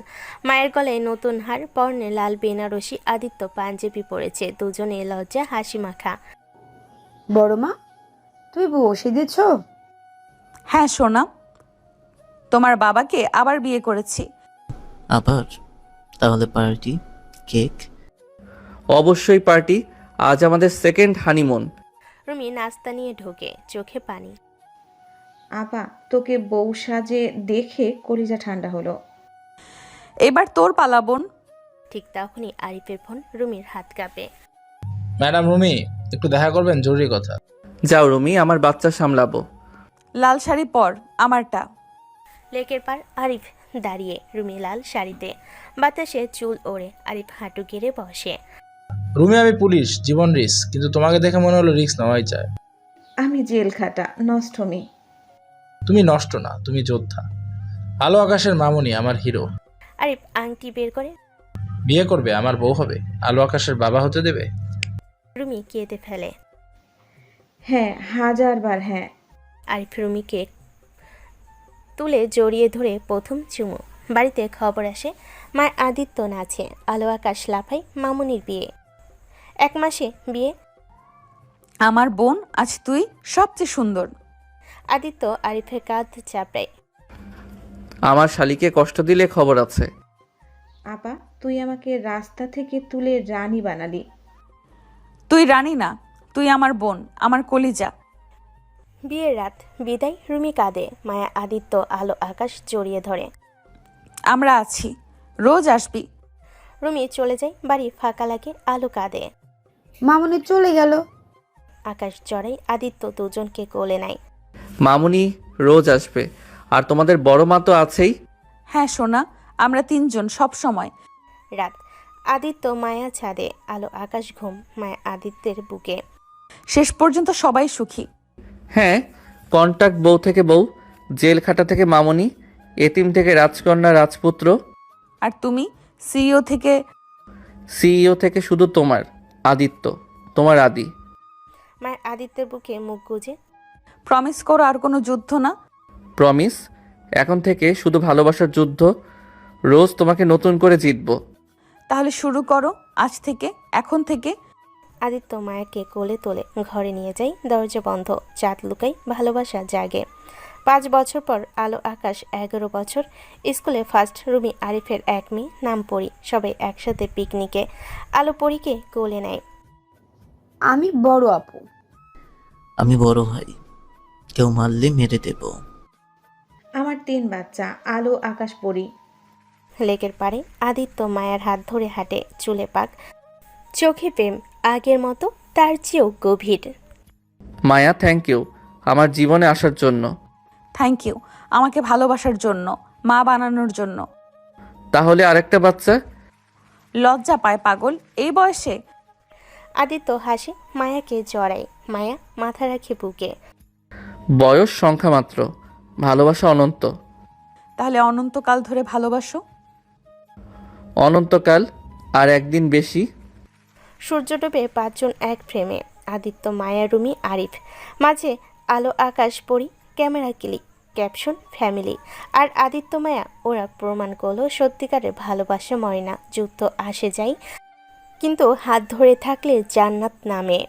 মায়ের গলায় নতুন হার, পরনে লাল বেনারসি। আদিত্য পাঞ্জাবি পরেছে। দুজনে লজ্জা হাসি মাখা। বড় মা, তুমি বসে দিয়েছ? হ্যাঁ সোনা, তোমার বাবাকে আবার বিয়ে করেছি। আবার? তাহলে পার্টি, কেক? অবশ্যই পার্টি, আজ আমাদের সেকেন্ড হানিমুন। রুমি নাস্তা নিয়ে ঢোকে, চোখে পানি। আপা তোকে বউ সাজে দেখে কলিজা ঠান্ডা হলো। এবার তোর পালা বোন। ঠিক তখনই আরিফের ফোন। রুমির হাত কাঁপে। ম্যাডাম রুমি, একটু দেখা করবেন, জরুরি কথা। যাও রুমি, আমার বাচ্চা সামলাবো। লাল শাড়ি পর, আমারটা। লেকের পার। আরিফ দাঁড়িয়ে, রুমি লাল শাড়িতে। বাতাসে চুল ওড়ে। আরিফ হাঁটু গেড়ে বসে। রুমি, আমি পুলিশ, জীবন রিস্ক, কিন্তু তোমাকে দেখে মনে হলো রিস্ক নেওয়াই চায়। আমি জেল খাটা, নষ্ট মেয়ে। তুমি নষ্ট না, তুমি যোদ্ধা। আলো আকাশের মামুনি, আমার হিরো। আরিফ আংটি বের করে। বিয়ে করবে, আমার বউ হবে, আলো আকাশের বাবা হতে দেবে? রুমি কেঁদে ফেলে। হ্যাঁ, 1000 বার হ্যাঁ। আরিফ রুমিকে তুলে জড়িয়ে ধরে প্রথম চুমু। বাড়িতে খবর আসে মায় আদিত্য নাচে, আলো আকাশ লাফায়, মামুনির বিয়ে। 1 মাসে বিয়ে। আমার বোন, আজ তুই সবচেয়ে সুন্দর। আদিত্য আরিফের কাঁধ চাপড়ায়। আমার শালিকে কষ্ট দিলে খবর আছে। আপা, তুই আমাকে রাস্তা থেকে তুলে রানী বানালি। তুই রানী না, তুই আমার বোন, আমার কলিজা। বিয়ের রাত, বিদায়। রুমি কাঁদে, মায়া আদিত্য আলো আকাশ জড়িয়ে ধরে। আমরা আছি, রোজ আসবি। রুমি চলে যায়, বাড়ি ফাঁকা লাগে। আলো কাঁদে। মামুনি চলে গেল। আকাশ জড়াই, আদিত্য দুজনকে কোলে নেয়। মামুনি রোজ আসবে, আর তোমাদের বড় মা তো আছেই। হ্যাঁ সোনা, আমরা 3 জন সব সময়। রাত, আদিত্য মায়া ছাদে, আলো আকাশ ঘুম, মায়া আদিত্যের বুকে। শেষ পর্যন্ত সবাই সুখী। হ্যাঁ, কন্ট্যাক্ট বউ থেকে বউ, জেল খাটা থেকে মামুনি, এতিম থেকে রাজকন্যা রাজপুত্র, আর তুমি সিইও থেকে। সিইও থেকে শুধু তোমার আদিত্য, তোমার আদি। মায়া আদিত্যের বুকে মুখ গুজে। প্রমিস করো আর কোনো যুদ্ধ না। প্রমিস, এখন থেকে শুধু ভালোবাসার যুদ্ধ। রোজ তোমাকে নতুন করে জিতবো। তাহলে শুরু করো আজ থেকে, এখন থেকে। আদিত্য মায়াকে কোলে তোলে, ঘরে নিয়ে যায়। দরজা বন্ধ, চাঁদ লুকাই, ভালোবাসা জাগে। 5 বছর পর আলো আকাশ 11 বছর। স্কুলে ফার্স্ট। রুমি আরিফের 1 মেয়ে, নাম পরি। সবাই একসাথে পিকনিকে। আলো পরীকে কোলে নেয়। আমি বড় আপু। আমি বড় ভাই, কেউ মারলে মেরে দেব। আমার 3 বাচ্চা, আলো আকাশ পরি। লেকের পাড়ে আদিত্য মায়ার হাত ধরে হাঁটে, চুলে পাক, চোখে প্রেম, আগের মতো তার চেয়েও গভীর। মায়া, থ্যাংক ইউ আমার জীবনে আসার জন্য। থ্যাংক ইউ আমাকে ভালোবাসার জন্য, মা বানানোর জন্য। তাহলে আরেকটা বাচ্চা? লজ্জা পায় পাগল, এই বয়সে। আদিত্য হাসে, মায়াকে জড়ায়। মায়া মাথা রাখে বুকে। বয়স সংখ্যা মাত্র, ভালোবাসা অনন্ত। তাহলে অনন্তকাল ধরে ভালোবাসো। অনন্তকাল আর একদিন বেশি। সূর্য ডুবে 5 জন এক ফ্রেমে। আদিত্য, মায়া, রুমি, আরিফ। মাঝে Alo Akash Pori. Camera click, caption family. আর আদিত্য মায়া, ওরা প্রমাণ করলো সত্যিকারের ভালোবাসা মরে না। যুদ্ধ আসে যায়, কিন্তু হাত ধরে থাকলে জান্নাত নামে।